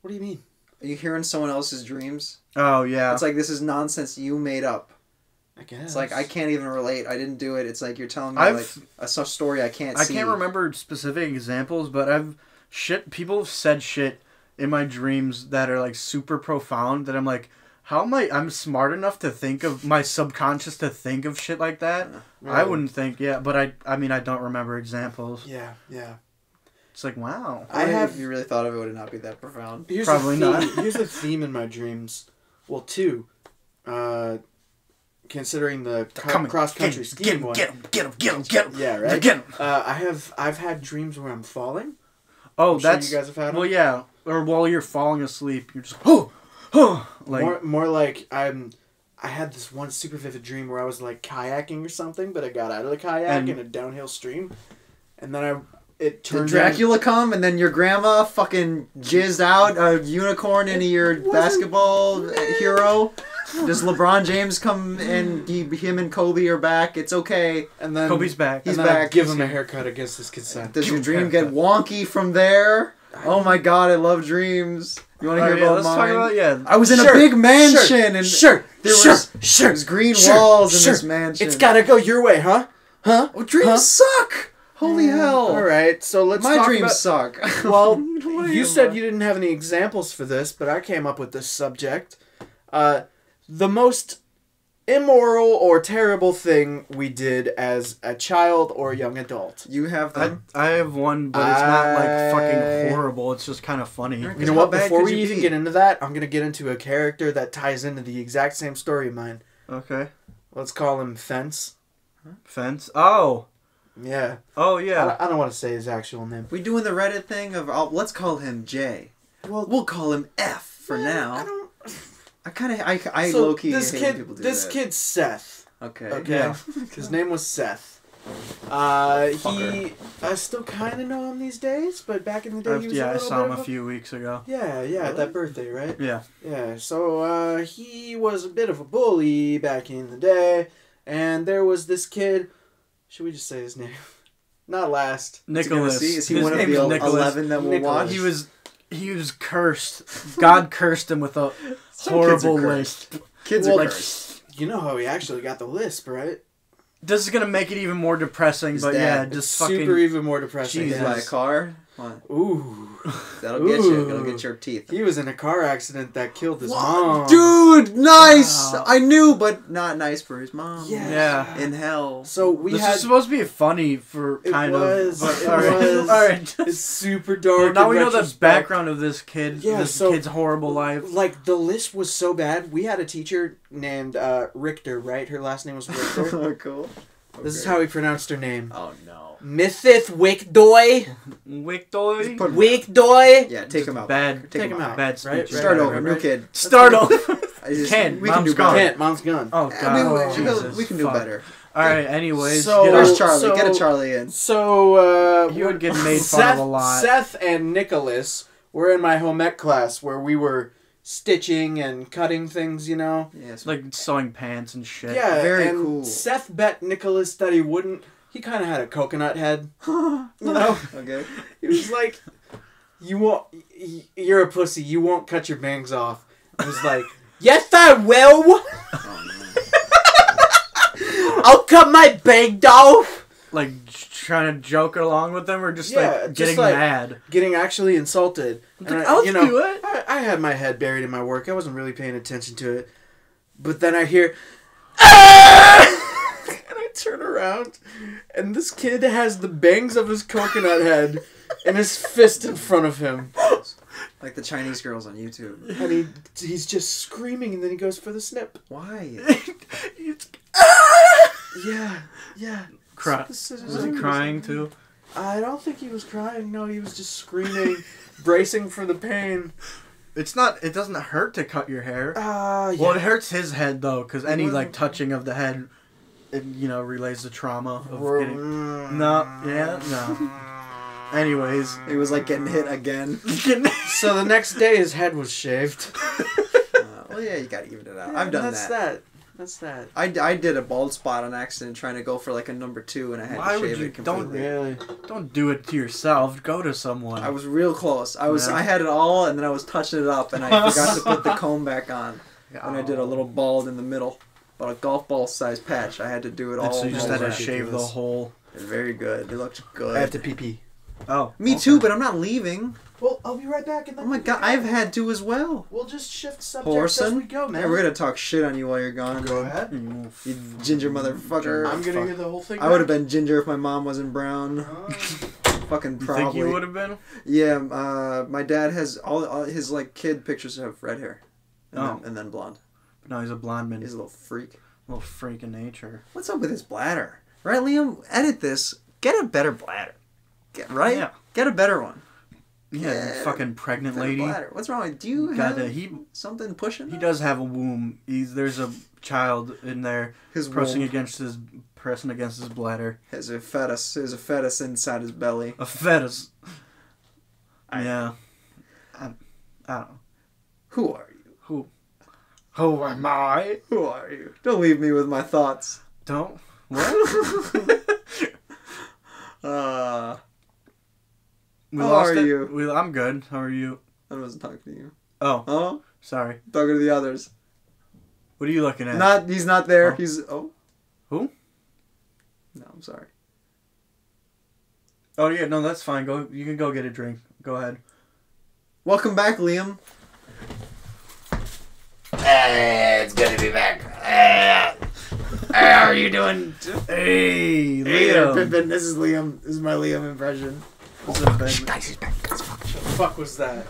Speaker 2: What do you mean?
Speaker 3: Are you hearing someone else's dreams?
Speaker 1: Oh, yeah.
Speaker 3: It's like, this is nonsense you made up.
Speaker 2: I guess.
Speaker 3: It's like, I can't even relate. I didn't do it. It's like, you're telling me like a story I can't see.
Speaker 1: I can't remember specific examples, but people have said shit in my dreams that are like super profound that I'm like, how am I'm smart enough to think of my subconscious to think of shit like that? Really? I wouldn't think, but I mean, I don't remember examples.
Speaker 2: Yeah.
Speaker 1: It's like, wow.
Speaker 3: If you really thought of it, would it not be that profound?
Speaker 1: Probably not.
Speaker 2: Here's a theme in my dreams. Well, two. Considering the cross-country skiing one.
Speaker 1: Get him.
Speaker 2: Yeah, right?
Speaker 1: Get him.
Speaker 2: I've had dreams where I'm falling.
Speaker 1: Oh,
Speaker 2: Sure you guys have had them?
Speaker 1: Well, yeah. Or while you're falling asleep, you're just, like...
Speaker 2: More like I had this one super vivid dream where I was like kayaking or something, but I got out of the kayak in a downhill stream. And then it turned
Speaker 3: Did Dracula come and then your grandma fucking jizzed out a unicorn into your basketball hero? Does LeBron James come and him and Kobe are back? It's okay.
Speaker 2: And then
Speaker 1: Kobe's back.
Speaker 2: He's back. Give him a haircut against his consent.
Speaker 3: Does your dream get wonky from there? Oh my god, I love dreams. You want to hear about mine? I was in a big mansion and there was green walls in this mansion.
Speaker 2: It's gotta go your way, huh? Huh?
Speaker 3: Oh, dreams suck. Holy hell.
Speaker 2: All right, so let's
Speaker 3: My
Speaker 2: talk
Speaker 3: dreams
Speaker 2: about...
Speaker 3: suck.
Speaker 2: Well, you said you didn't have any examples for this, but I came up with this subject. The most immoral or terrible thing we did as a child or young adult.
Speaker 3: You have them?
Speaker 1: I have one, but it's not like fucking horrible. It's just kind of funny.
Speaker 2: You know what? Before we even get into that, I'm going to get into a character that ties into the exact same story of mine.
Speaker 1: Okay.
Speaker 2: Let's call him Fence.
Speaker 1: Fence? Oh.
Speaker 2: Yeah.
Speaker 1: Oh, yeah.
Speaker 2: I don't want to say his actual name.
Speaker 3: We doing the Reddit thing of, let's call him J. Well, we'll call him F for now. I
Speaker 2: so
Speaker 3: low-key hate when people do
Speaker 2: this
Speaker 3: that.
Speaker 2: kid's Seth.
Speaker 3: Okay.
Speaker 2: Yeah. His name was Seth. I still kind of know him these days, but back in the day he was
Speaker 1: I saw him a few weeks ago.
Speaker 2: Yeah, really? At that birthday, right?
Speaker 1: Yeah.
Speaker 2: Yeah, so he was a bit of a bully back in the day, and there was this kid, should we just say his name? Not last.
Speaker 1: Nicholas.
Speaker 3: Is he one of the 11 that we'll watch?
Speaker 1: He was cursed. God cursed him with a horrible lisp.
Speaker 3: Kids are cursed.
Speaker 2: You know how he actually got the lisp, right?
Speaker 1: This is gonna make it even more depressing, but yeah, just fucking
Speaker 2: super even more depressing.
Speaker 3: Hit by a car? What?
Speaker 2: Ooh.
Speaker 3: That'll get you. It'll get your teeth.
Speaker 2: He was in a car accident that killed his mom.
Speaker 3: Dude, nice!
Speaker 1: Wow.
Speaker 3: I knew, but not nice for his mom.
Speaker 1: Yeah.
Speaker 3: In hell.
Speaker 2: So we
Speaker 1: This
Speaker 2: had...
Speaker 1: is supposed to be funny for
Speaker 2: It
Speaker 1: kind
Speaker 2: was,
Speaker 1: of. But,
Speaker 2: it
Speaker 1: all right.
Speaker 2: was.
Speaker 1: All right.
Speaker 2: It's super dark.
Speaker 1: Well, now
Speaker 2: in
Speaker 1: we know the
Speaker 2: retrospect.
Speaker 1: background of this kid.
Speaker 2: Yeah,
Speaker 1: this
Speaker 2: so-
Speaker 1: kid's horrible life.
Speaker 2: Like, the list was so bad. We had a teacher named Richter, right? Her last name was Richter.
Speaker 3: Cool.
Speaker 2: This is how he pronounced her name.
Speaker 3: Oh no.
Speaker 2: Mrs. Wickdoy.
Speaker 1: Wickdoy.
Speaker 3: Put-
Speaker 2: Wickdoy.
Speaker 3: Yeah, take him out.
Speaker 1: Bad.
Speaker 2: Take him out.
Speaker 1: Bad
Speaker 2: Right?
Speaker 1: speech.
Speaker 3: Start
Speaker 2: Right,
Speaker 3: over,
Speaker 2: right,
Speaker 3: new
Speaker 2: right.
Speaker 3: kid.
Speaker 1: Start over.
Speaker 3: We
Speaker 1: Mom's
Speaker 3: can do
Speaker 1: gone.
Speaker 3: better.
Speaker 2: Can't. Mom's gone.
Speaker 1: Oh
Speaker 3: I
Speaker 1: god.
Speaker 3: mean,
Speaker 1: Oh, Jesus,
Speaker 3: we can do
Speaker 1: fuck.
Speaker 3: better.
Speaker 1: All right. Anyways,
Speaker 2: So-
Speaker 1: get
Speaker 3: Where's
Speaker 1: our-
Speaker 3: Charlie?
Speaker 2: so-
Speaker 3: Get a Charlie in.
Speaker 2: So,
Speaker 1: You would get made fun of a lot.
Speaker 2: Seth and Nicholas were in my home ec class where we were stitching and cutting things, you know?
Speaker 3: Yes.
Speaker 1: like sewing pants and shit.
Speaker 2: Yeah,
Speaker 3: Very
Speaker 2: and
Speaker 3: cool.
Speaker 2: Seth bet Nicholas that he wouldn't. He kind of had a coconut head, you know?
Speaker 3: Okay.
Speaker 2: He was like, "You won't. You're a pussy. You won't cut your bangs off." I was like, "Yes, I will.
Speaker 3: Oh, no.
Speaker 2: I'll cut my bangs off."
Speaker 1: Like trying to joke along with them, or just
Speaker 2: Yeah,
Speaker 1: like
Speaker 2: just
Speaker 1: getting
Speaker 2: like-
Speaker 1: mad.
Speaker 2: Getting actually insulted.
Speaker 1: It's like, I'll do it.
Speaker 2: I had my head buried in my work. I wasn't really paying attention to it. But then I hear, "Ah!" And I turn around, and this kid has the bangs of his coconut head and his fist in front of him.
Speaker 3: Like the Chinese girls on YouTube.
Speaker 2: And he's just screaming, and then he goes for the snip.
Speaker 3: Why?
Speaker 2: Yeah, yeah.
Speaker 1: Cry. Was he crying too?
Speaker 2: I don't think he was crying. No, he was just screaming, bracing for the pain.
Speaker 1: It's not. It doesn't hurt to cut your hair.
Speaker 2: Yeah.
Speaker 1: Well, it hurts his head though, because any
Speaker 2: wasn't-
Speaker 1: like touching of the head, it relays the trauma of
Speaker 2: We're-
Speaker 1: getting. No. Yeah. No. Anyways,
Speaker 3: He was like getting hit again.
Speaker 2: So the next day, his head was shaved.
Speaker 3: Well, yeah, you gotta even it out.
Speaker 2: Yeah,
Speaker 3: I've done
Speaker 2: that's
Speaker 3: that.
Speaker 2: That's that.
Speaker 3: I did a bald spot on accident trying to go for like a number 2 and I had
Speaker 1: Why
Speaker 3: to
Speaker 1: would
Speaker 3: shave
Speaker 1: you-
Speaker 3: it completely.
Speaker 2: Really?
Speaker 1: don't do it to yourself. Go to someone.
Speaker 3: I was real close.
Speaker 1: Yeah.
Speaker 3: I had it all and then I was touching it up and I forgot to put the comb back on. And I did a little bald in the middle. About a golf ball size patch. I had to do it all
Speaker 1: And so you just had
Speaker 3: over.
Speaker 1: to shave the whole.
Speaker 3: Very good. It looked good.
Speaker 2: I have to pee.
Speaker 1: Oh.
Speaker 3: Me too, but I'm not leaving.
Speaker 2: Well, I'll be right back. And
Speaker 3: Oh my god, I've had to as well.
Speaker 2: We'll just shift subjects as
Speaker 3: Horson.
Speaker 2: we go, man.
Speaker 3: Yeah, we're gonna talk shit on you while you're gone.
Speaker 2: Go ahead.
Speaker 3: You ginger motherfucker.
Speaker 2: I'm gonna hear the whole thing.
Speaker 3: I would have been ginger if my mom wasn't brown. Fucking
Speaker 1: You
Speaker 3: probably.
Speaker 1: think you would have been?
Speaker 3: Yeah, my dad has all his like kid pictures have red hair,
Speaker 1: Oh.
Speaker 3: and then blonde.
Speaker 1: No, he's a blonde man.
Speaker 3: He's a little freak.
Speaker 1: little freak in nature.
Speaker 3: What's up with his bladder? Right, Liam? Edit this. Get a better bladder. Right?
Speaker 1: Yeah.
Speaker 3: Get a better one.
Speaker 1: Yeah,
Speaker 3: Yeah,
Speaker 1: fucking pregnant
Speaker 3: Better
Speaker 1: lady.
Speaker 3: bladder. What's wrong? Do you
Speaker 1: God,
Speaker 3: have
Speaker 1: he
Speaker 3: something pushing?
Speaker 1: he does have a womb. There's a child in there
Speaker 3: His
Speaker 1: pressing
Speaker 3: womb
Speaker 1: against his bladder.
Speaker 3: has a fetus. There's a fetus inside his belly.
Speaker 1: A fetus. Yeah. I don't know.
Speaker 3: Who are you?
Speaker 1: Who am I?
Speaker 3: Who are you? Don't leave me with my thoughts.
Speaker 1: Don't. What? We
Speaker 3: How
Speaker 1: lost
Speaker 3: are
Speaker 1: it?
Speaker 3: you?
Speaker 1: I'm good. How are you?
Speaker 3: I wasn't talking to you.
Speaker 1: Oh,
Speaker 3: Oh,
Speaker 1: sorry.
Speaker 3: talking to the others.
Speaker 1: What are you looking at?
Speaker 3: He's not there.
Speaker 1: Oh.
Speaker 3: He's
Speaker 1: Who?
Speaker 3: No, I'm sorry.
Speaker 1: Oh yeah, no, that's fine. Go. You can go get a drink. Go ahead.
Speaker 3: Welcome back, Liam.
Speaker 4: It's good to be back. How are you doing?
Speaker 1: Hey,
Speaker 3: Hey there,
Speaker 1: Leo.
Speaker 3: Pippin. This is Liam. This is my Liam impression.
Speaker 1: What's up, baby?
Speaker 4: Guys, he's back. Let's fuck.
Speaker 2: The fuck was that?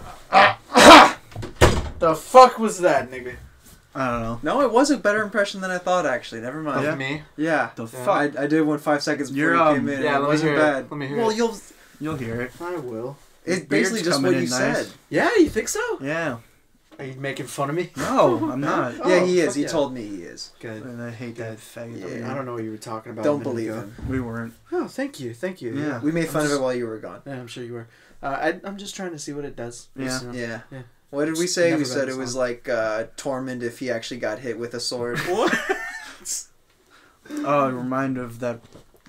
Speaker 2: The fuck was that, nigga?
Speaker 1: I don't know.
Speaker 3: No, it was a better impression than I thought. Actually, never mind.
Speaker 1: Yeah.
Speaker 2: Me?
Speaker 3: Yeah.
Speaker 1: The
Speaker 2: Yeah.
Speaker 1: fuck?
Speaker 3: I did one 5 seconds before
Speaker 1: You're,
Speaker 3: you came in.
Speaker 2: yeah,
Speaker 3: it
Speaker 2: let me
Speaker 3: wasn't
Speaker 2: hear it.
Speaker 3: bad.
Speaker 2: Let me hear
Speaker 3: well,
Speaker 2: it.
Speaker 1: You'll hear it.
Speaker 2: I will.
Speaker 3: It's
Speaker 1: Beard's
Speaker 3: basically just
Speaker 1: coming
Speaker 3: what you
Speaker 1: in nice.
Speaker 3: said.
Speaker 2: Yeah, you think so?
Speaker 1: Yeah.
Speaker 2: Are you making fun of me?
Speaker 1: No, I'm not.
Speaker 2: Oh,
Speaker 3: Yeah, he is.
Speaker 2: fuck
Speaker 3: He
Speaker 2: yeah.
Speaker 3: told me he is.
Speaker 2: Good.
Speaker 1: And I hate that faggot.
Speaker 3: Yeah.
Speaker 2: I don't know what you were talking about.
Speaker 3: Don't
Speaker 2: a minute
Speaker 3: believe
Speaker 2: ago.
Speaker 3: him.
Speaker 1: We weren't.
Speaker 2: Oh, thank you.
Speaker 1: Yeah.
Speaker 3: We made fun
Speaker 2: I'm
Speaker 3: of
Speaker 2: just-
Speaker 3: it while you were gone.
Speaker 2: Yeah, I'm sure you were. I'm just trying to see what it does.
Speaker 1: Yeah.
Speaker 2: Just, you know.
Speaker 3: Yeah.
Speaker 2: Yeah.
Speaker 3: What did we say?
Speaker 2: Never
Speaker 3: We
Speaker 2: read
Speaker 3: said
Speaker 2: the
Speaker 3: it was
Speaker 2: song.
Speaker 3: like Tormund if he actually got hit with a sword.
Speaker 2: What?
Speaker 1: Oh, remind of that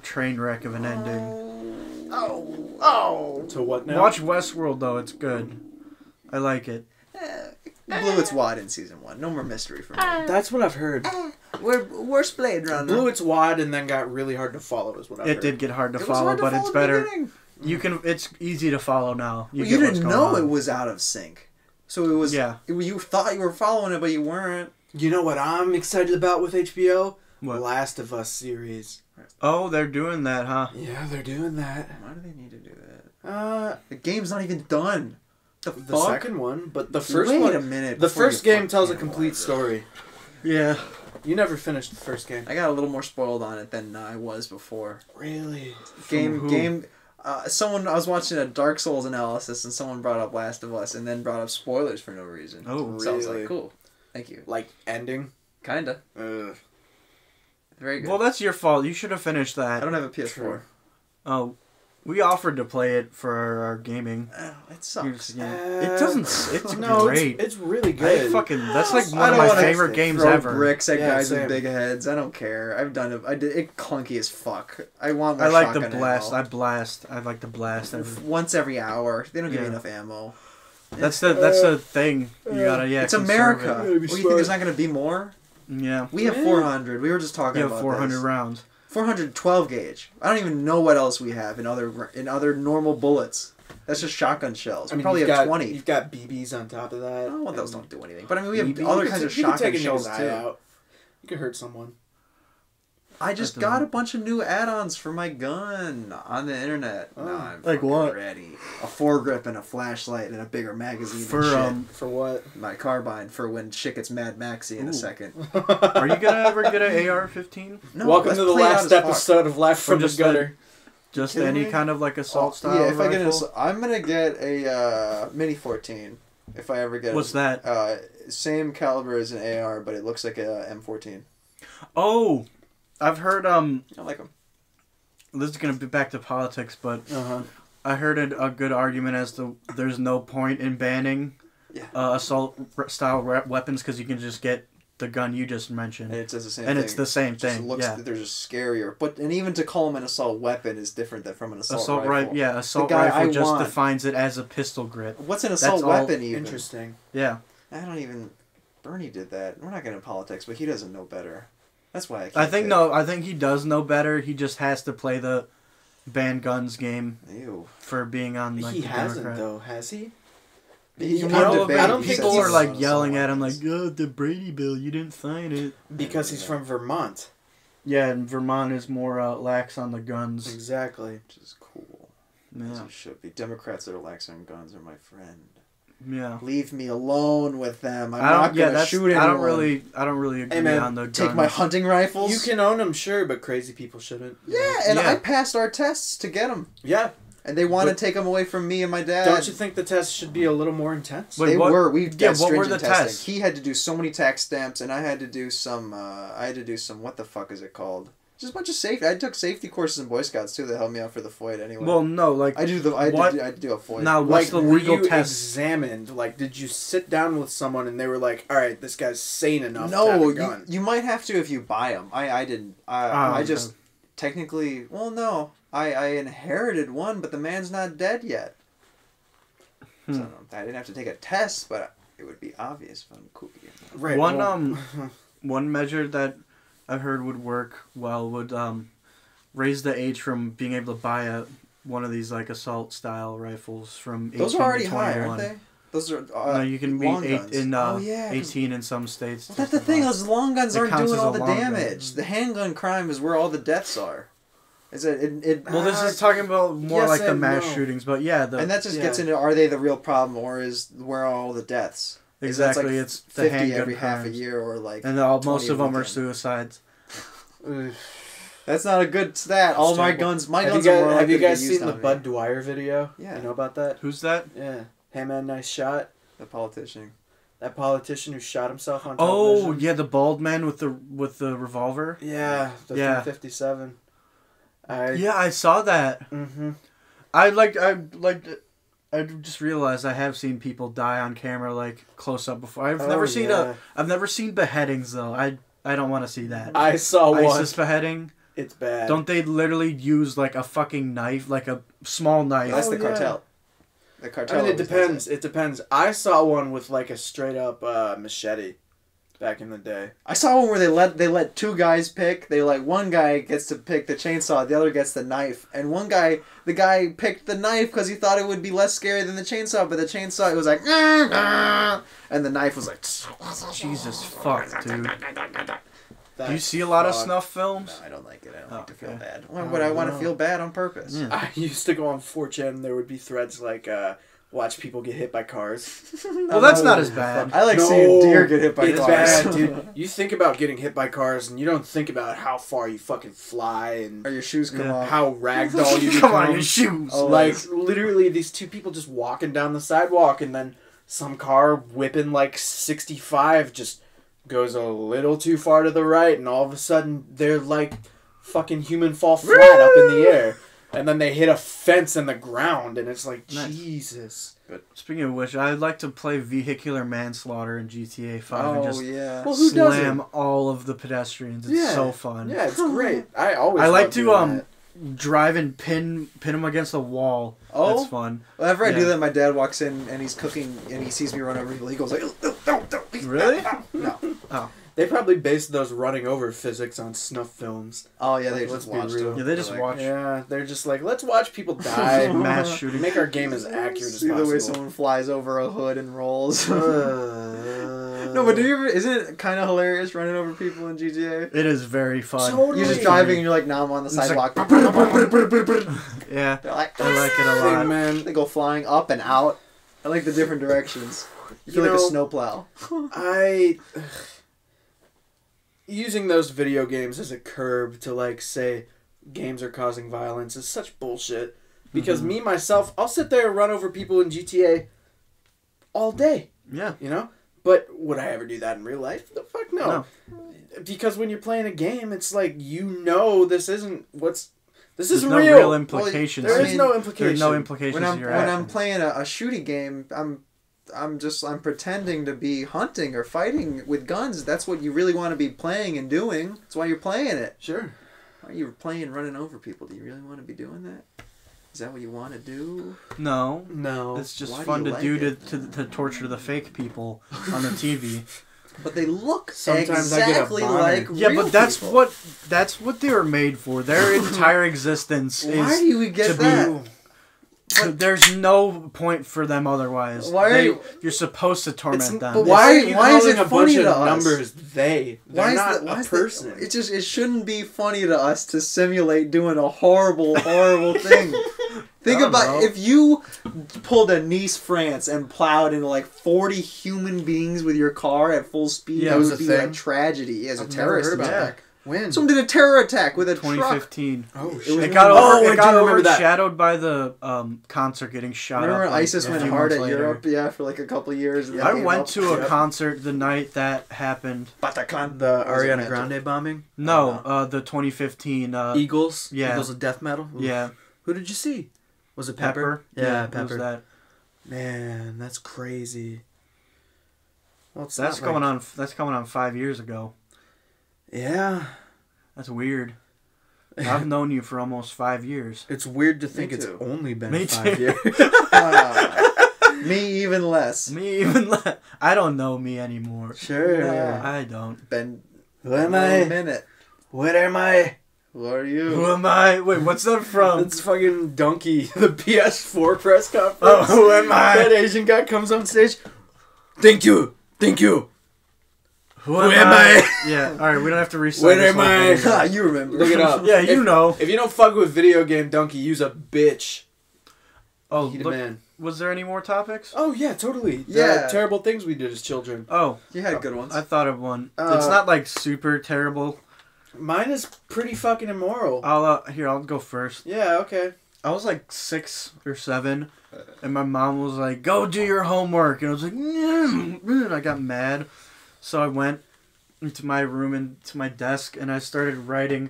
Speaker 1: train wreck of an ending.
Speaker 3: Oh.
Speaker 2: To what now?
Speaker 1: Watch Westworld though. It's good. I like it.
Speaker 3: Blew its wad in season 1. No more mystery for me.
Speaker 2: That's what I've heard.
Speaker 3: We're Blade Runner.
Speaker 2: Blew its wad and then got really hard to follow is what I've heard.
Speaker 1: It did get hard to
Speaker 3: It was
Speaker 1: follow,
Speaker 3: hard to
Speaker 1: but
Speaker 3: follow
Speaker 1: it's
Speaker 3: at the
Speaker 1: better.
Speaker 3: beginning.
Speaker 1: You can. It's easy to follow now.
Speaker 3: You
Speaker 1: get what's
Speaker 3: didn't
Speaker 1: going
Speaker 3: know
Speaker 1: on.
Speaker 3: it was out of sync, so it was.
Speaker 1: Yeah.
Speaker 3: You thought you were following it, but you weren't.
Speaker 2: You know what I'm excited about with HBO?
Speaker 1: What?
Speaker 2: Last of Us series.
Speaker 1: Oh, they're doing that, huh?
Speaker 2: Yeah, they're doing that.
Speaker 3: Why do they need to do that? The game's not even done. The
Speaker 2: The
Speaker 3: fuck?
Speaker 2: second one, but the first
Speaker 3: Wait
Speaker 2: one.
Speaker 3: a minute.
Speaker 2: The
Speaker 3: before
Speaker 2: first
Speaker 3: you
Speaker 2: game
Speaker 3: fuck
Speaker 2: tells a
Speaker 3: me
Speaker 2: complete
Speaker 3: up.
Speaker 2: story.
Speaker 1: Yeah.
Speaker 2: You never finished the first game.
Speaker 3: I got a little more spoiled on it than I was before.
Speaker 2: Really?
Speaker 3: Game. Someone I was watching a Dark Souls analysis, and someone brought up Last of Us, and then brought up spoilers for no reason.
Speaker 1: Oh,
Speaker 3: So I was
Speaker 2: really?
Speaker 3: like, cool, thank you.
Speaker 2: Like ending?
Speaker 3: Kinda. Very good.
Speaker 1: Well, that's your fault. You should have finished that.
Speaker 3: I don't have a PS4.
Speaker 2: True.
Speaker 1: Oh, we offered to play it for our gaming.
Speaker 3: It sucks.
Speaker 1: It doesn't. It's
Speaker 2: no,
Speaker 1: great.
Speaker 2: It's really
Speaker 1: I
Speaker 2: good.
Speaker 1: that's like
Speaker 3: I
Speaker 1: one of
Speaker 3: don't
Speaker 1: my
Speaker 3: wanna
Speaker 1: favorite games
Speaker 3: Throw
Speaker 1: ever.
Speaker 3: bricks at
Speaker 2: Yeah,
Speaker 3: guys
Speaker 2: same.
Speaker 3: with big heads. I don't care. I've done it. I did it clunky as fuck. I want more
Speaker 1: I like the
Speaker 3: shotgun
Speaker 1: blast.
Speaker 3: ammo.
Speaker 1: I like the blast.
Speaker 3: Once every hour. They don't give you
Speaker 1: Yeah.
Speaker 3: enough ammo.
Speaker 1: That's the thing. You gotta
Speaker 3: it's
Speaker 1: conserve
Speaker 3: America.
Speaker 1: it.
Speaker 3: What, do you think there's not going to be more?
Speaker 1: Yeah.
Speaker 3: We have
Speaker 2: Yeah.
Speaker 3: 400. We were just talking
Speaker 1: You have
Speaker 3: about
Speaker 1: 400
Speaker 3: this.
Speaker 1: rounds.
Speaker 3: 412 gauge. I don't even know what else we have in other normal bullets. That's just shotgun shells. We probably
Speaker 2: you've
Speaker 3: have
Speaker 2: got,
Speaker 3: 20.
Speaker 2: You've got BBs on top of that.
Speaker 3: Oh, well, those don't do anything. But I mean, we have
Speaker 1: BB?
Speaker 3: other
Speaker 2: You
Speaker 3: kinds
Speaker 2: could-
Speaker 3: of
Speaker 2: you could
Speaker 3: shotgun
Speaker 2: take a
Speaker 3: shells
Speaker 2: nigga's
Speaker 3: too.
Speaker 2: eye out. You could hurt someone.
Speaker 3: I just
Speaker 1: That
Speaker 3: got a
Speaker 1: doesn't-
Speaker 3: bunch of new add-ons for my gun on the internet.
Speaker 2: Oh.
Speaker 3: No, I'm
Speaker 1: Like
Speaker 3: fucking
Speaker 1: what?
Speaker 3: ready. A foregrip and a flashlight and a bigger magazine
Speaker 1: For
Speaker 3: and shit.
Speaker 2: For what?
Speaker 3: My carbine for when shit gets Mad Maxy in
Speaker 1: Ooh.
Speaker 3: a second.
Speaker 1: Are you gonna ever get an AR-15?
Speaker 3: No,
Speaker 2: Welcome
Speaker 3: let's
Speaker 2: to the
Speaker 3: play it out
Speaker 2: last
Speaker 3: as fuck.
Speaker 2: episode of Life from the
Speaker 1: just
Speaker 2: Gutter.
Speaker 1: Just
Speaker 3: kidding
Speaker 1: any
Speaker 3: me?
Speaker 1: kind of like assault style
Speaker 3: Yeah, if I get
Speaker 1: rifle?
Speaker 3: I'm gonna get a Mini 14 if I ever get.
Speaker 1: What's that?
Speaker 3: Same caliber as an AR, but it looks like a M14.
Speaker 1: Oh, I've heard
Speaker 3: I like them.
Speaker 1: This is gonna be back to politics, but
Speaker 2: Uh-huh.
Speaker 1: I heard a good argument as to there's no point in banning
Speaker 3: Yeah.
Speaker 1: assault style weapons because you can just get the gun you just mentioned,
Speaker 3: And it does the same
Speaker 1: and
Speaker 3: thing.
Speaker 1: it's the same
Speaker 3: It just
Speaker 1: thing.
Speaker 3: looks,
Speaker 1: Yeah,
Speaker 3: they're just scarier. But and even to call them an assault weapon is different than from an assault rifle.
Speaker 1: rifle. Yeah, assault
Speaker 3: guy
Speaker 1: rifle
Speaker 3: I
Speaker 1: just
Speaker 3: want-
Speaker 1: defines it as a pistol grip.
Speaker 3: What's an assault
Speaker 1: all
Speaker 3: weapon even?
Speaker 2: Interesting.
Speaker 1: Yeah,
Speaker 3: I don't even. Bernie did that. We're not getting politics, but he doesn't know better. That's why I can't
Speaker 1: I think
Speaker 3: pick.
Speaker 1: no. I think he does know better. He just has to play the ban guns game
Speaker 3: Ew.
Speaker 1: for being on like
Speaker 2: He
Speaker 1: the
Speaker 2: hasn't
Speaker 1: Democrat.
Speaker 2: though, has he?
Speaker 3: He
Speaker 2: I
Speaker 3: won
Speaker 2: don't-
Speaker 3: debate.
Speaker 2: I don't
Speaker 3: He
Speaker 2: think
Speaker 3: said
Speaker 1: People
Speaker 3: he
Speaker 1: are
Speaker 3: was
Speaker 1: like
Speaker 3: on
Speaker 1: yelling
Speaker 3: assault
Speaker 1: at him like,
Speaker 3: weapons.
Speaker 1: "Oh, the Brady bill, you didn't sign it."
Speaker 2: Because he's
Speaker 3: Yeah.
Speaker 2: from Vermont.
Speaker 1: Yeah, and Vermont is more lax on the guns.
Speaker 2: Exactly.
Speaker 3: Which is cool. As
Speaker 1: Yeah,
Speaker 3: it should be. Democrats that are lax on guns are my friend.
Speaker 1: yeah.
Speaker 3: Leave me alone with them. I'm not gonna shoot anyone.
Speaker 1: I don't really agree
Speaker 2: man,
Speaker 1: on the guns.
Speaker 3: Take my hunting rifles.
Speaker 2: You can own them, sure, but crazy people shouldn't.
Speaker 3: Yeah, and
Speaker 1: Yeah.
Speaker 3: I passed our tests to get them,
Speaker 2: Yeah.
Speaker 3: and they want to
Speaker 2: But-
Speaker 3: take them away from me and my dad.
Speaker 2: Don't you think the test should be a little more intense?
Speaker 1: Wait,
Speaker 3: They
Speaker 1: what-
Speaker 3: were. We
Speaker 1: yeah,
Speaker 3: got
Speaker 1: what were
Speaker 3: stringent
Speaker 1: the
Speaker 3: testing.
Speaker 1: tests?
Speaker 3: He had to do so many tax stamps, and I had to do some. What the fuck is it called? Just a bunch of safety. I took safety courses in Boy Scouts too that helped me out for the FOID anyway.
Speaker 1: Well, no, like
Speaker 3: I do
Speaker 1: what?
Speaker 3: I do a FOID.
Speaker 1: Now, what's the
Speaker 2: were
Speaker 1: legal
Speaker 2: you
Speaker 1: test?
Speaker 2: examined? Like, did you sit down with someone and they were like, "All right, this guy's sane enough to have
Speaker 3: No,
Speaker 2: a gun"?
Speaker 3: you might have to if you buy them. I didn't. I just technically. Well, no. I inherited one, but the man's not dead yet. So I didn't have to take a test, but it would be obvious if I'm cool.
Speaker 2: Right.
Speaker 1: One
Speaker 2: well,
Speaker 1: one measure that I heard would work well would raise the age from being able to buy one of these like assault style rifles from 18
Speaker 3: Those are already
Speaker 1: to
Speaker 3: high,
Speaker 1: 21.
Speaker 3: aren't they? Those are
Speaker 1: No, you can be
Speaker 3: long guns.
Speaker 1: 18 in some states.
Speaker 3: Well, that's the thing. Those long guns
Speaker 1: It
Speaker 3: aren't
Speaker 1: counts
Speaker 3: doing
Speaker 1: as
Speaker 3: all
Speaker 1: a
Speaker 3: the
Speaker 1: long gun.
Speaker 3: damage. The handgun crime is where all the deaths are. Is it?
Speaker 1: Well, this is talking about more
Speaker 2: yes
Speaker 1: like the
Speaker 2: and
Speaker 1: mass
Speaker 2: no.
Speaker 1: shootings, but yeah,
Speaker 3: and that just
Speaker 2: yeah.
Speaker 3: gets into are they the real problem or is where are all the deaths? Is that
Speaker 1: exactly
Speaker 3: like
Speaker 1: it's the
Speaker 3: 50
Speaker 1: handgun
Speaker 3: every half a
Speaker 1: crimes.
Speaker 3: year or like.
Speaker 1: And most
Speaker 3: 20
Speaker 1: of them are
Speaker 3: weekend.
Speaker 1: suicides.
Speaker 3: That's not a good stat. All my
Speaker 2: terrible.
Speaker 3: guns, my
Speaker 2: have
Speaker 3: guns
Speaker 2: you
Speaker 3: are
Speaker 2: guys,
Speaker 3: more
Speaker 2: have
Speaker 3: likely
Speaker 2: you
Speaker 3: to be
Speaker 2: guys
Speaker 3: used
Speaker 2: seen the
Speaker 3: on me.
Speaker 2: Bud Dwyer video?
Speaker 3: Yeah.
Speaker 2: You know about that?
Speaker 1: Who's that?
Speaker 2: Yeah. Hey man, nice shot.
Speaker 3: The politician.
Speaker 2: That politician who shot himself on
Speaker 1: Oh
Speaker 2: television.
Speaker 1: yeah, the bald man with the revolver.
Speaker 2: Yeah, the
Speaker 1: Yeah.
Speaker 2: 357.
Speaker 1: Yeah, I saw that.
Speaker 2: Mm-hmm.
Speaker 1: I just realized I have seen people die on camera like close up before. I've
Speaker 2: Oh,
Speaker 1: never seen
Speaker 2: yeah.
Speaker 1: I've never seen beheadings though. I don't want to see that.
Speaker 2: I saw one.
Speaker 1: ISIS beheading.
Speaker 2: It's bad.
Speaker 1: Don't they literally use like a fucking knife, like a small knife?
Speaker 3: That's
Speaker 2: Oh,
Speaker 3: the
Speaker 2: yeah.
Speaker 3: cartel. The cartel.
Speaker 2: I mean, it
Speaker 3: always does
Speaker 2: depends. It depends. I saw one with like a straight up machete. back in the day.
Speaker 3: I saw one where they let two guys pick. They like one guy gets to pick the chainsaw, the other gets the knife, and the guy picked the knife because he thought it would be less scary than the chainsaw. But the chainsaw, it was like, and the knife was like,
Speaker 1: Jesus fuck, dude.
Speaker 2: That
Speaker 1: Do you see a lot of
Speaker 2: fuck.
Speaker 1: snuff films?
Speaker 3: No, I don't like it. I don't like to feel
Speaker 1: okay.
Speaker 3: bad. Why would I want to feel bad on purpose?
Speaker 1: Yeah.
Speaker 2: I used to go on 4chan and there would be threads like, watch people get hit by cars.
Speaker 1: Well, that's not as bad.
Speaker 3: I like seeing deer get hit by
Speaker 2: it's
Speaker 3: cars.
Speaker 2: bad, dude. You think about getting hit by cars and you don't think about how far you fucking fly and
Speaker 3: Or your shoes come
Speaker 1: Yeah.
Speaker 3: off.
Speaker 2: how ragdoll you
Speaker 1: Come
Speaker 2: become.
Speaker 1: on, your shoes.
Speaker 3: Oh,
Speaker 2: Like, literally, these two people just walking down the sidewalk and then some car whipping like 65 just goes a little too far to the right and all of a sudden they're like fucking human fall flat up in the air. And then they hit a fence in the ground and it's like,
Speaker 1: Nice.
Speaker 2: Jesus.
Speaker 1: Speaking of which, I'd like to play vehicular manslaughter in GTA 5 and
Speaker 3: Oh,
Speaker 1: just
Speaker 3: yeah.
Speaker 2: Well, who
Speaker 1: slam
Speaker 2: doesn't?
Speaker 1: all of the pedestrians. It's
Speaker 2: Yeah.
Speaker 1: so fun.
Speaker 2: Yeah, it's great. I always
Speaker 1: I like
Speaker 2: love
Speaker 1: to
Speaker 2: doing that.
Speaker 1: drive and pin them against the wall.
Speaker 3: Oh?
Speaker 1: That's fun.
Speaker 3: Whenever I do
Speaker 1: Yeah.
Speaker 3: that, my dad walks in and he's cooking and he sees me run over people. He goes like, don't.
Speaker 1: Really?
Speaker 3: No.
Speaker 1: Oh.
Speaker 2: They probably based those running over physics on snuff films.
Speaker 3: Oh, yeah, they
Speaker 2: Let's
Speaker 3: just
Speaker 2: be
Speaker 3: watched
Speaker 2: real.
Speaker 3: them.
Speaker 1: Yeah, they just
Speaker 3: They're
Speaker 1: watch
Speaker 2: Yeah, they're just like, let's watch people die.
Speaker 1: mass shooting.
Speaker 2: Make our game as accurate as
Speaker 3: See the way
Speaker 2: possible.
Speaker 3: someone flies over a hood and rolls.
Speaker 2: No,
Speaker 3: No, but do you ever? Isn't it kind of hilarious running over people in GTA?
Speaker 1: It is very fun.
Speaker 2: Totally.
Speaker 3: You're just driving and you're like, nah, I'm on the
Speaker 1: It's like-
Speaker 3: sidewalk.
Speaker 1: Yeah,
Speaker 3: They're like,
Speaker 1: I like it a
Speaker 2: Hey,
Speaker 1: lot.
Speaker 2: man,
Speaker 3: they go flying up and out. I like the different directions. You feel
Speaker 2: You
Speaker 3: like a
Speaker 2: know-
Speaker 3: snowplow.
Speaker 2: using those video games as a curb to like say games are causing violence is such bullshit. Because me myself, I'll sit there and run over people in GTA all day.
Speaker 1: Yeah.
Speaker 2: You know? But would I ever do that in real life? The fuck no. Because when you're playing a game, it's like, you know, this isn't
Speaker 1: There's
Speaker 2: isn't
Speaker 1: no
Speaker 2: real.
Speaker 1: real implications.
Speaker 2: There
Speaker 3: I
Speaker 2: is
Speaker 3: mean,
Speaker 2: no implication.
Speaker 1: There's no implications
Speaker 3: When
Speaker 1: to
Speaker 3: I'm
Speaker 1: your
Speaker 3: when I'm
Speaker 1: actions.
Speaker 3: playing a shooting game, I'm pretending to be hunting or fighting with guns. That's what you really want to be playing and doing. That's why you're playing it.
Speaker 2: Sure.
Speaker 3: Why are you playing running over people? Do you really want to be doing that? Is that what you want to do?
Speaker 1: No.
Speaker 2: No.
Speaker 1: It's just
Speaker 3: Why do
Speaker 1: fun
Speaker 3: you
Speaker 1: to
Speaker 3: like
Speaker 1: do
Speaker 3: it?
Speaker 1: to torture the fake people on the TV.
Speaker 3: But they look
Speaker 2: Sometimes I get a
Speaker 3: exactly
Speaker 2: boner.
Speaker 3: like
Speaker 1: Yeah,
Speaker 3: real
Speaker 1: but that's
Speaker 3: people.
Speaker 1: what they were made for. Their entire existence
Speaker 3: Why
Speaker 1: is
Speaker 3: do we get
Speaker 1: to
Speaker 3: that?
Speaker 1: be. There's no point for them otherwise.
Speaker 3: Why are you-
Speaker 1: You're supposed to torment them.
Speaker 2: But
Speaker 3: Why
Speaker 2: why are you
Speaker 3: is
Speaker 2: calling
Speaker 3: it
Speaker 2: a
Speaker 3: funny
Speaker 2: bunch
Speaker 3: to
Speaker 2: of
Speaker 3: us?
Speaker 2: numbers they? They're not
Speaker 3: why
Speaker 2: a
Speaker 3: is
Speaker 2: person.
Speaker 3: It shouldn't be funny to us to simulate doing a horrible thing. Think
Speaker 1: I don't
Speaker 3: about
Speaker 1: know.
Speaker 3: if you pulled a Nice, France, and plowed into like 40 human beings with your car at full speed.
Speaker 1: Yeah,
Speaker 3: that
Speaker 1: it was
Speaker 3: would
Speaker 2: a
Speaker 3: be
Speaker 2: thing?
Speaker 3: a tragedy as a
Speaker 2: I've
Speaker 3: terrorist
Speaker 2: never heard about
Speaker 3: attack.
Speaker 2: that. When?
Speaker 3: Someone did a terror attack with a truck.
Speaker 1: 2015.
Speaker 2: Oh
Speaker 3: It
Speaker 2: shit!
Speaker 3: was
Speaker 1: It got,
Speaker 2: Oh, I
Speaker 1: it got
Speaker 2: do remember that.
Speaker 1: overshadowed by the concert getting shot
Speaker 3: Remember
Speaker 1: up.
Speaker 3: when ISIS
Speaker 1: a
Speaker 3: went
Speaker 1: few
Speaker 3: hard
Speaker 1: months
Speaker 3: at
Speaker 1: later.
Speaker 3: Europe? Yeah, for like a couple of years. and
Speaker 1: I
Speaker 3: then
Speaker 1: went
Speaker 3: came
Speaker 1: to
Speaker 3: up.
Speaker 1: a concert the night that happened.
Speaker 3: Bataclan.
Speaker 2: The
Speaker 3: Or was it
Speaker 2: Ariana
Speaker 3: Mantle?
Speaker 2: Grande bombing.
Speaker 1: No, the 2015.
Speaker 2: Eagles.
Speaker 1: yeah.
Speaker 2: Eagles of death metal. Oof.
Speaker 1: Yeah,
Speaker 2: Who did you see? Was it
Speaker 1: Pepper.
Speaker 2: Pepper? Yeah,
Speaker 1: it was
Speaker 2: Pepper.
Speaker 1: that.
Speaker 2: Man, that's crazy. Well, it's
Speaker 1: That's
Speaker 2: not
Speaker 1: going
Speaker 2: like-
Speaker 1: on. That's coming on 5 years ago.
Speaker 2: Yeah.
Speaker 1: That's weird. I've known you for almost 5 years.
Speaker 2: It's weird to think it's
Speaker 3: too.
Speaker 2: only been
Speaker 1: Me
Speaker 2: 5
Speaker 1: too.
Speaker 2: years.
Speaker 3: Me even less.
Speaker 1: Me even. I don't know me anymore.
Speaker 2: Sure.
Speaker 3: Yeah.
Speaker 1: I don't.
Speaker 3: Been
Speaker 2: Who am
Speaker 3: a
Speaker 2: I?
Speaker 3: minute.
Speaker 2: What am I?
Speaker 3: Who are
Speaker 1: Who
Speaker 3: you?
Speaker 1: am I? Wait, what's that from?
Speaker 2: It's fucking Donkey, the PS4 press conference.
Speaker 1: Oh, who am I?
Speaker 2: That Asian guy comes on stage. Thank you. Thank you.
Speaker 1: Who
Speaker 2: am I?
Speaker 1: Yeah. All right, we don't have to recite.
Speaker 2: Where
Speaker 1: this
Speaker 2: am
Speaker 1: whole
Speaker 2: I?
Speaker 1: thing.
Speaker 3: Ah, you remember.
Speaker 2: Look it up.
Speaker 1: Yeah, you
Speaker 2: If-
Speaker 1: know.
Speaker 2: If you don't fuck with video game Donkey, use a bitch.
Speaker 1: Oh,
Speaker 2: He the
Speaker 1: look,
Speaker 2: man.
Speaker 1: was there any more topics?
Speaker 2: Oh yeah, totally.
Speaker 3: Yeah.
Speaker 2: The terrible things we did as children.
Speaker 1: Oh,
Speaker 3: You had good ones.
Speaker 1: I thought of one.
Speaker 2: Uh,
Speaker 1: It's not like super terrible.
Speaker 2: Mine is pretty fucking immoral.
Speaker 1: I'll go first.
Speaker 2: Yeah, okay.
Speaker 1: I was like 6 or 7, and my mom was like, "Go do your homework," and I was like, and I got mad, so I went into my room and to my desk, and I started writing,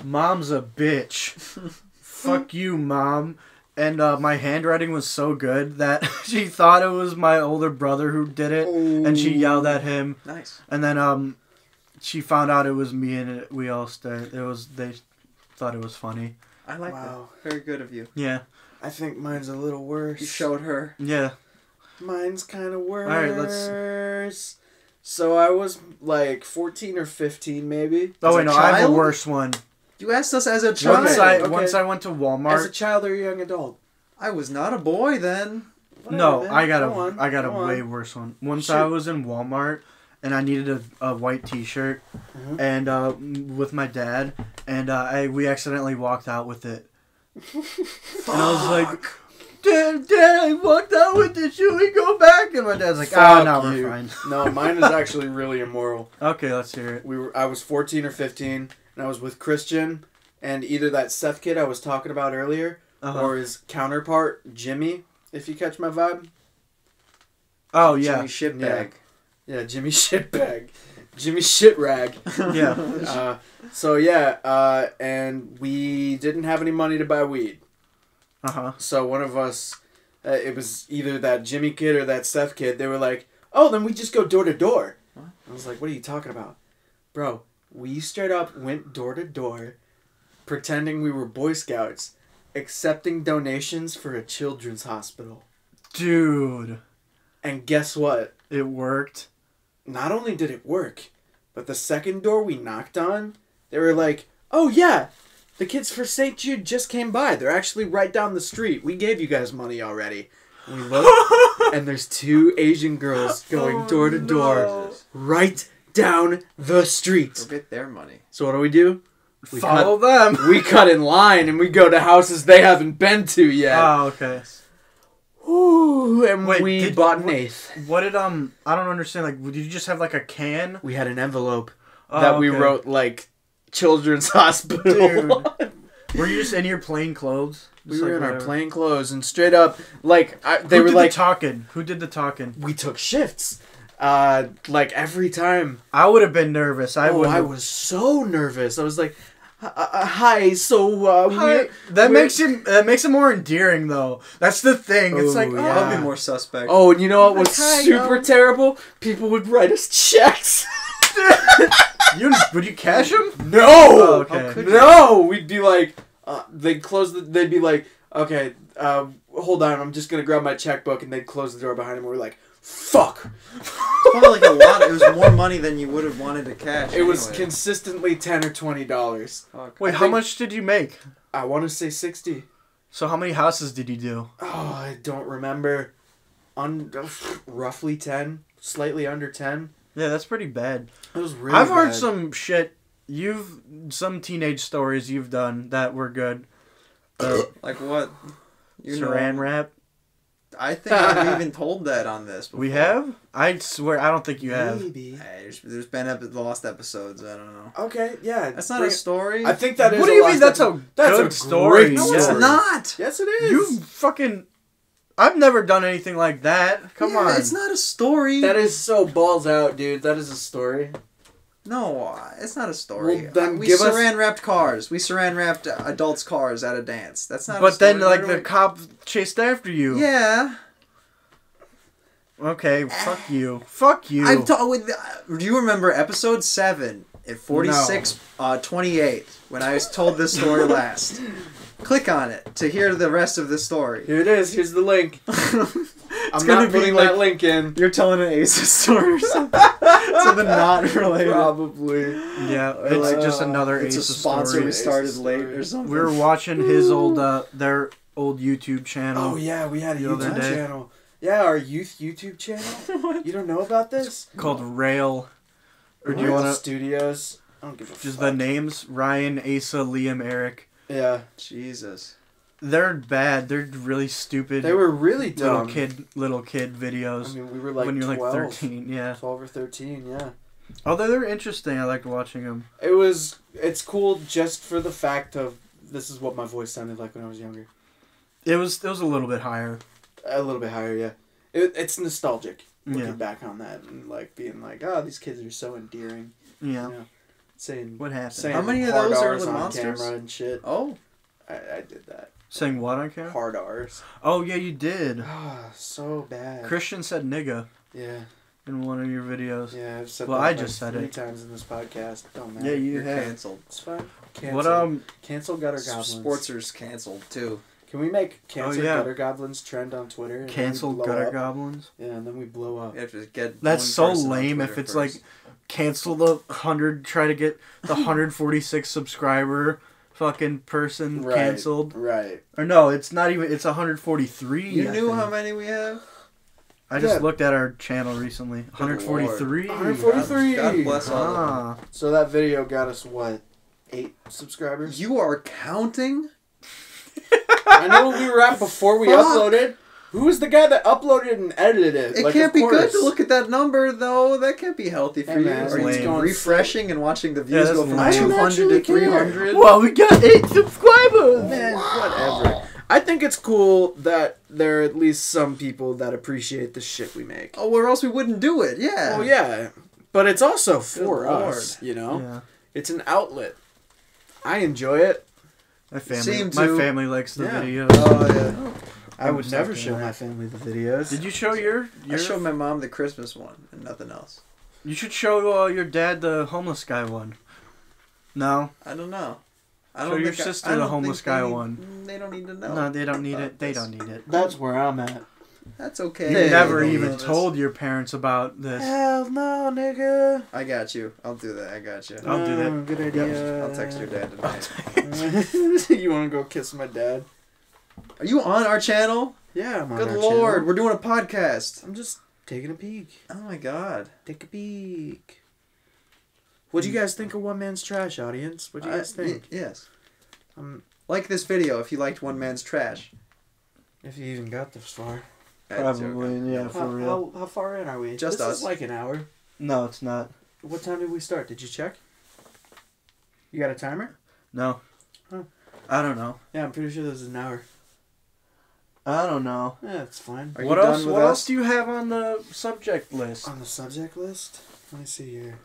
Speaker 1: "Mom's a bitch, fuck you, mom." And my handwriting was so good that she thought it was my older brother who did it, and she yelled at him.
Speaker 3: Nice.
Speaker 1: And then she found out it was me, and we all started. They thought it was funny.
Speaker 3: I like
Speaker 2: Wow.
Speaker 3: that. Very good of you.
Speaker 1: Yeah,
Speaker 2: I think mine's a little worse.
Speaker 3: You showed her.
Speaker 2: Mine's kind of worse.
Speaker 1: All right, let's-
Speaker 2: So I was like 14 or 15 maybe.
Speaker 1: Oh, wait, no, I have a
Speaker 3: child?
Speaker 1: worse one.
Speaker 3: You asked us as a child.
Speaker 2: Okay.
Speaker 1: Once I went to Walmart.
Speaker 2: As a child or a young adult?
Speaker 3: I was not a boy then.
Speaker 2: Whatever,
Speaker 1: No,
Speaker 2: man.
Speaker 1: I got
Speaker 2: Go
Speaker 1: a
Speaker 2: on.
Speaker 1: way worse one. Once
Speaker 2: Shoot.
Speaker 1: I was in Walmart and I needed a white T-shirt,
Speaker 2: Mhm.
Speaker 1: and with my dad, and we accidentally walked out with it. And I was like, Dad, I walked out with it. Should we go back? And my dad's like, no,
Speaker 2: Fuck you.
Speaker 1: we're fine.
Speaker 2: No, mine is actually really immoral.
Speaker 1: Okay, let's hear it.
Speaker 2: I was 14 or 15, and I was with Christian, and either that Seth kid I was talking about earlier, or his counterpart, Jimmy, if you catch my vibe.
Speaker 1: Oh, yeah.
Speaker 3: Jimmy shitbag.
Speaker 2: Yeah, Jimmy Shitbag. Jimmy Shitrag.
Speaker 1: Yeah.
Speaker 2: And we didn't have any money to buy weed.
Speaker 1: Uh-huh.
Speaker 2: So one of us, it was either that Jimmy kid or that Seth kid, they were like, oh, then we just go door to door. I was like, what are you talking about? Bro, we straight up went door to door, pretending we were Boy Scouts, accepting donations for a children's hospital.
Speaker 1: Dude.
Speaker 2: And guess what?
Speaker 1: It worked.
Speaker 2: Not only did it work, but the second door we knocked on, they were like, oh yeah, the kids for St. Jude just came by. They're actually right down the street. We gave you guys money already. And we look, and there's two Asian girls going door to door, right down the street.
Speaker 3: Go get their money.
Speaker 2: So what do? We
Speaker 1: Follow them.
Speaker 2: We cut in line and we go to houses they haven't been to yet.
Speaker 1: Oh, okay.
Speaker 2: Ooh, and
Speaker 1: Wait,
Speaker 2: we bought an eighth.
Speaker 1: What did, I don't understand, like, did you just have, like, a can?
Speaker 2: We had an envelope
Speaker 1: Oh,
Speaker 2: that we
Speaker 1: okay.
Speaker 2: wrote, like, Children's Hospital.
Speaker 1: Dude. Were you just in your plain clothes?
Speaker 2: We
Speaker 1: Just
Speaker 2: were
Speaker 1: like
Speaker 2: in our
Speaker 1: whatever?
Speaker 2: plain clothes and straight up, like, they
Speaker 1: Who
Speaker 2: were
Speaker 1: did
Speaker 2: like,
Speaker 1: the talking? Who did the talking?
Speaker 2: we took shifts. Like, every time.
Speaker 1: I would have been nervous. I
Speaker 2: was so nervous. I was like, hi, so,
Speaker 1: Hi. That makes it more endearing, though. That's the thing. It's
Speaker 2: Oh,
Speaker 1: like,
Speaker 2: yeah.
Speaker 3: That'd
Speaker 1: oh,
Speaker 3: be more suspect.
Speaker 2: Oh, and you know what was
Speaker 1: Like, hi,
Speaker 2: super
Speaker 1: yo.
Speaker 2: terrible? People would write us checks.
Speaker 1: would you cash them?
Speaker 2: No!
Speaker 1: Oh, okay.
Speaker 3: could
Speaker 2: No! We'd be like, they'd be like, okay, hold on, I'm just gonna grab my checkbook, and they'd close the door behind him, and we're like, fuck!
Speaker 3: Probably like a lot. It was more money than you would have wanted to cash.
Speaker 2: It was
Speaker 3: anyway.
Speaker 2: consistently $10 or $20.
Speaker 3: Fuck.
Speaker 1: Wait,
Speaker 2: I
Speaker 1: how
Speaker 2: think-
Speaker 1: much did you make?
Speaker 2: I want to say 60.
Speaker 1: So how many houses did you do?
Speaker 2: Oh, I don't remember. Roughly 10, slightly under 10.
Speaker 1: Yeah, that's pretty bad.
Speaker 2: It was really
Speaker 1: I've heard
Speaker 2: bad.
Speaker 1: some shit. Some teenage stories you've done that were good.
Speaker 3: Like what?
Speaker 1: Saran wrap.
Speaker 3: I think I've even told that on this before.
Speaker 1: We have? I swear, I don't think you have.
Speaker 2: Maybe.
Speaker 3: Hey, there's been lost episodes. I don't know.
Speaker 2: Okay, yeah.
Speaker 3: That's not a story.
Speaker 2: I think that is.
Speaker 1: What do you mean?
Speaker 2: lost
Speaker 1: That's a
Speaker 2: that's
Speaker 1: good
Speaker 2: a
Speaker 1: story.
Speaker 2: great
Speaker 3: no,
Speaker 1: Yeah.
Speaker 3: it's
Speaker 2: story.
Speaker 3: not.
Speaker 2: Yes, it is.
Speaker 1: You fucking. I've never done anything like that. Come
Speaker 3: Yeah,
Speaker 1: on.
Speaker 3: It's not a story.
Speaker 2: That is so balls out, dude. That is a story.
Speaker 3: No, it's not a story.
Speaker 2: Well, then
Speaker 3: We
Speaker 2: give us-
Speaker 3: saran wrapped cars. We saran wrapped adults' cars at a dance. That's not. a
Speaker 1: But
Speaker 3: story.
Speaker 1: then, like,
Speaker 3: Where
Speaker 1: the
Speaker 3: do
Speaker 1: cop chased after you.
Speaker 3: Yeah.
Speaker 1: Okay, fuck you. Fuck you.
Speaker 3: I'm with. Do you remember episode 7 at 46:28 when I was told this story last? Click on it to hear the rest of the story.
Speaker 2: Here it is. Here's the link. I'm
Speaker 3: gonna
Speaker 2: not
Speaker 3: be
Speaker 2: putting
Speaker 3: like-
Speaker 2: that link in.
Speaker 3: You're telling an Aces story or something. Something not related.
Speaker 2: Probably.
Speaker 1: Yeah, it's just another
Speaker 3: It's a
Speaker 1: Ace
Speaker 3: sponsor
Speaker 1: story.
Speaker 3: we started
Speaker 2: Aces
Speaker 3: late
Speaker 2: story.
Speaker 3: or something.
Speaker 1: We were watching his their old YouTube channel.
Speaker 2: Oh yeah, we had a
Speaker 1: The other
Speaker 2: YouTube
Speaker 1: day.
Speaker 2: channel. Yeah, our youth YouTube channel. You don't know about this?
Speaker 1: Called Rail. Or do you
Speaker 2: Real
Speaker 1: want to
Speaker 2: Studios? I don't give a
Speaker 1: just
Speaker 2: fuck.
Speaker 1: the names? Ryan, Asa, Liam, Eric.
Speaker 2: Yeah,
Speaker 3: Jesus.
Speaker 1: They're bad. They're really stupid.
Speaker 2: they were really
Speaker 1: little
Speaker 2: dumb.
Speaker 1: kid videos.
Speaker 2: I mean, we were like
Speaker 1: when you're
Speaker 2: 12,
Speaker 1: like 13, yeah.
Speaker 2: 12 or 13, yeah.
Speaker 1: Although they're interesting, I like watching them.
Speaker 2: It's cool just for the fact of this is what my voice sounded like when I was younger.
Speaker 1: It was a little bit higher.
Speaker 2: A little bit higher, yeah. It's nostalgic looking
Speaker 1: Yeah.
Speaker 2: back on that and like being like, oh, these kids are so endearing.
Speaker 1: Yeah.
Speaker 2: You know, saying
Speaker 1: What happened?
Speaker 2: saying
Speaker 3: How many of
Speaker 2: hard
Speaker 3: those are
Speaker 2: R's
Speaker 3: the
Speaker 2: on
Speaker 3: monsters?
Speaker 2: camera and shit.
Speaker 3: Oh.
Speaker 2: I did that.
Speaker 1: Saying what on camera?
Speaker 2: Hard R's.
Speaker 1: Oh yeah, you did.
Speaker 2: Ah, so bad.
Speaker 1: Christian said nigga
Speaker 2: Yeah,
Speaker 1: in one of your videos.
Speaker 2: yeah. I've said
Speaker 1: Well,
Speaker 2: that
Speaker 1: I
Speaker 2: like
Speaker 1: just said
Speaker 2: 3
Speaker 1: it.
Speaker 2: times in this podcast. Don't matter.
Speaker 1: Yeah, you
Speaker 3: You're
Speaker 1: have.
Speaker 3: canceled.
Speaker 2: It's fine. Cancel.
Speaker 1: What
Speaker 2: Cancel gutter goblins.
Speaker 3: Sportsers canceled too.
Speaker 2: Can we make canceled
Speaker 1: yeah.
Speaker 2: gutter goblins trend on Twitter? And
Speaker 1: Cancelled
Speaker 2: blow
Speaker 1: gutter
Speaker 2: up?
Speaker 1: goblins?
Speaker 2: Yeah, and then we blow up.
Speaker 3: You have to get
Speaker 1: That's
Speaker 3: one
Speaker 1: so
Speaker 3: person on
Speaker 1: lame
Speaker 3: Twitter
Speaker 1: if it's
Speaker 3: first.
Speaker 1: like cancel the 100, try to get the 146 subscriber fucking person canceled.
Speaker 2: Right.
Speaker 1: Or no, it's not even, it's 143.
Speaker 3: You
Speaker 1: I
Speaker 3: knew
Speaker 1: think.
Speaker 3: how many we have?
Speaker 1: I just
Speaker 2: Yeah.
Speaker 1: looked at our channel recently. 143.
Speaker 2: 143.
Speaker 3: God bless all of them.
Speaker 1: Ah.
Speaker 2: So that video got us, what, 8 subscribers?
Speaker 3: You are counting?
Speaker 2: I know what we were at before we
Speaker 3: Fuck.
Speaker 2: uploaded. Who was the guy that uploaded and edited it?
Speaker 3: It
Speaker 2: Like,
Speaker 3: can't
Speaker 2: of
Speaker 3: be good
Speaker 2: course.
Speaker 3: to look at that number, though. That can't be healthy for
Speaker 2: Hey,
Speaker 3: you.
Speaker 2: man,
Speaker 3: Are
Speaker 1: it's
Speaker 3: you
Speaker 1: going
Speaker 3: refreshing and watching the
Speaker 1: Yeah,
Speaker 3: views
Speaker 1: that's
Speaker 3: go from
Speaker 1: lame.
Speaker 3: 200 to
Speaker 2: I don't
Speaker 3: 300?
Speaker 1: Well, we got 8 subscribers!
Speaker 2: Man, whatever. I think it's cool that there are at least some people that appreciate the shit we make.
Speaker 3: Oh, or else we wouldn't do it. Yeah.
Speaker 2: Oh, yeah. But it's also for
Speaker 3: Good
Speaker 2: us, you know?
Speaker 1: Yeah.
Speaker 2: It's an outlet. I enjoy it.
Speaker 1: My
Speaker 3: Same
Speaker 1: family likes the
Speaker 2: Yeah.
Speaker 1: videos.
Speaker 3: Oh, yeah.
Speaker 2: I would
Speaker 1: I'm
Speaker 2: never
Speaker 1: sucking
Speaker 2: show
Speaker 1: it.
Speaker 2: my family the videos.
Speaker 1: Did you show your
Speaker 3: I showed my mom the Christmas one and nothing else.
Speaker 1: You should show your dad the homeless guy one. No?
Speaker 3: I don't know. I
Speaker 1: Show
Speaker 3: don't
Speaker 1: your
Speaker 3: think
Speaker 1: sister
Speaker 3: I
Speaker 1: the
Speaker 3: don't
Speaker 1: homeless
Speaker 3: think
Speaker 1: guy
Speaker 3: they need-
Speaker 1: one.
Speaker 3: They don't need to know.
Speaker 1: No, they don't need
Speaker 3: about
Speaker 1: it. They
Speaker 3: this.
Speaker 1: don't need it.
Speaker 2: That's where I'm at.
Speaker 3: That's okay.
Speaker 1: You
Speaker 2: They
Speaker 1: never
Speaker 2: don't
Speaker 1: even
Speaker 3: need this.
Speaker 1: told your parents about this.
Speaker 2: Hell no, nigga.
Speaker 3: I got you. I'll do that. I got you.
Speaker 1: I'll do that.
Speaker 2: Good idea.
Speaker 3: I'll text your dad tonight.
Speaker 2: You want to go kiss my dad?
Speaker 3: Are you on our channel?
Speaker 2: Yeah, I'm on
Speaker 3: Good
Speaker 2: our
Speaker 3: lord,
Speaker 2: channel.
Speaker 3: we're doing a podcast.
Speaker 2: I'm just taking a peek.
Speaker 3: Oh my god.
Speaker 2: Take a peek. What do you guys think of One Man's Trash, audience? What do you guys think?
Speaker 3: Yes.
Speaker 2: Um,
Speaker 3: Like this video if you liked One Man's Trash.
Speaker 2: if you even got this far.
Speaker 3: That's
Speaker 1: Probably,
Speaker 3: okay.
Speaker 1: yeah, for real.
Speaker 2: How far in are we?
Speaker 3: Just
Speaker 2: this
Speaker 3: us.
Speaker 2: is like an hour.
Speaker 1: No, it's not.
Speaker 2: What time did we start? Did you check? You got a timer?
Speaker 1: No.
Speaker 2: Huh.
Speaker 1: I don't know.
Speaker 2: Yeah, I'm pretty sure this is an hour.
Speaker 1: I don't know.
Speaker 2: Yeah, it's fine.
Speaker 3: Are
Speaker 1: What
Speaker 3: you
Speaker 1: else?
Speaker 3: done with
Speaker 1: What
Speaker 3: us?
Speaker 1: else do you have on the subject list?
Speaker 2: On the subject list? Let me see here.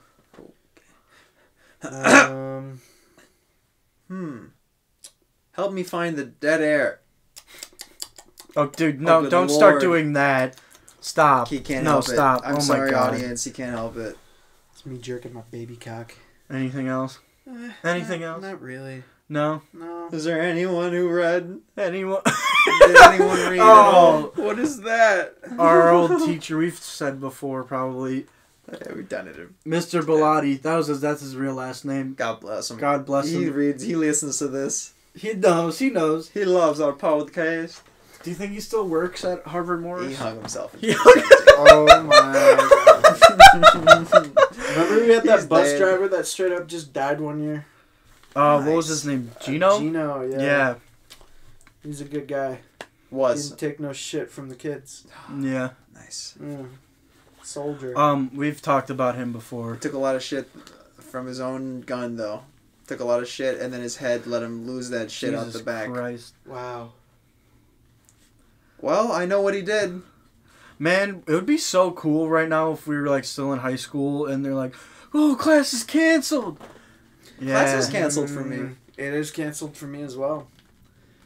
Speaker 3: Help me find the dead air.
Speaker 1: Oh, dude, no!
Speaker 3: good
Speaker 1: Don't start
Speaker 3: lord.
Speaker 1: doing that. Stop.
Speaker 3: He can't
Speaker 1: no,
Speaker 3: help
Speaker 1: stop.
Speaker 3: it. I'm
Speaker 1: Oh
Speaker 3: sorry,
Speaker 1: my god.
Speaker 3: audience. He can't help it.
Speaker 2: It's me jerking my baby cock.
Speaker 1: Anything else? Anything else?
Speaker 2: Not really.
Speaker 1: No.
Speaker 2: No.
Speaker 3: Is there anyone who read?
Speaker 1: Anyone?
Speaker 3: Did anyone read it all?
Speaker 1: Oh,
Speaker 2: What is that?
Speaker 1: our old teacher. We've said before, probably.
Speaker 3: Yeah, we've done it.
Speaker 1: Mr. Bellotti. That's his real last name.
Speaker 3: God bless him.
Speaker 1: God bless
Speaker 3: He
Speaker 1: him.
Speaker 3: reads. He listens to this.
Speaker 1: He knows. He knows.
Speaker 3: He loves our podcast.
Speaker 1: Do you think he still works at Harvard Morris?
Speaker 3: He hung himself.
Speaker 1: He
Speaker 2: Oh my god. Remember we had that
Speaker 3: He's
Speaker 2: bus
Speaker 3: dead.
Speaker 2: driver that straight up just died one year?
Speaker 1: What was
Speaker 3: Nice.
Speaker 1: his name? Gino?
Speaker 2: Gino, yeah.
Speaker 1: Yeah.
Speaker 2: He's a good guy.
Speaker 3: Was.
Speaker 2: Didn't take no shit from the kids.
Speaker 1: Yeah.
Speaker 3: Nice.
Speaker 2: Yeah. Soldier.
Speaker 1: We've talked about him before.
Speaker 3: Took a lot of shit from his own gun, though. Took a lot of shit, and then his head let him lose that shit out
Speaker 1: Jesus
Speaker 3: the back.
Speaker 1: Christ.
Speaker 2: Wow.
Speaker 3: Well, I know what he did.
Speaker 1: Man, it would be so cool right now if we were like still in high school and they're like, "Oh, class is canceled." Yeah.
Speaker 3: Class is canceled for me.
Speaker 2: It is canceled for me as well.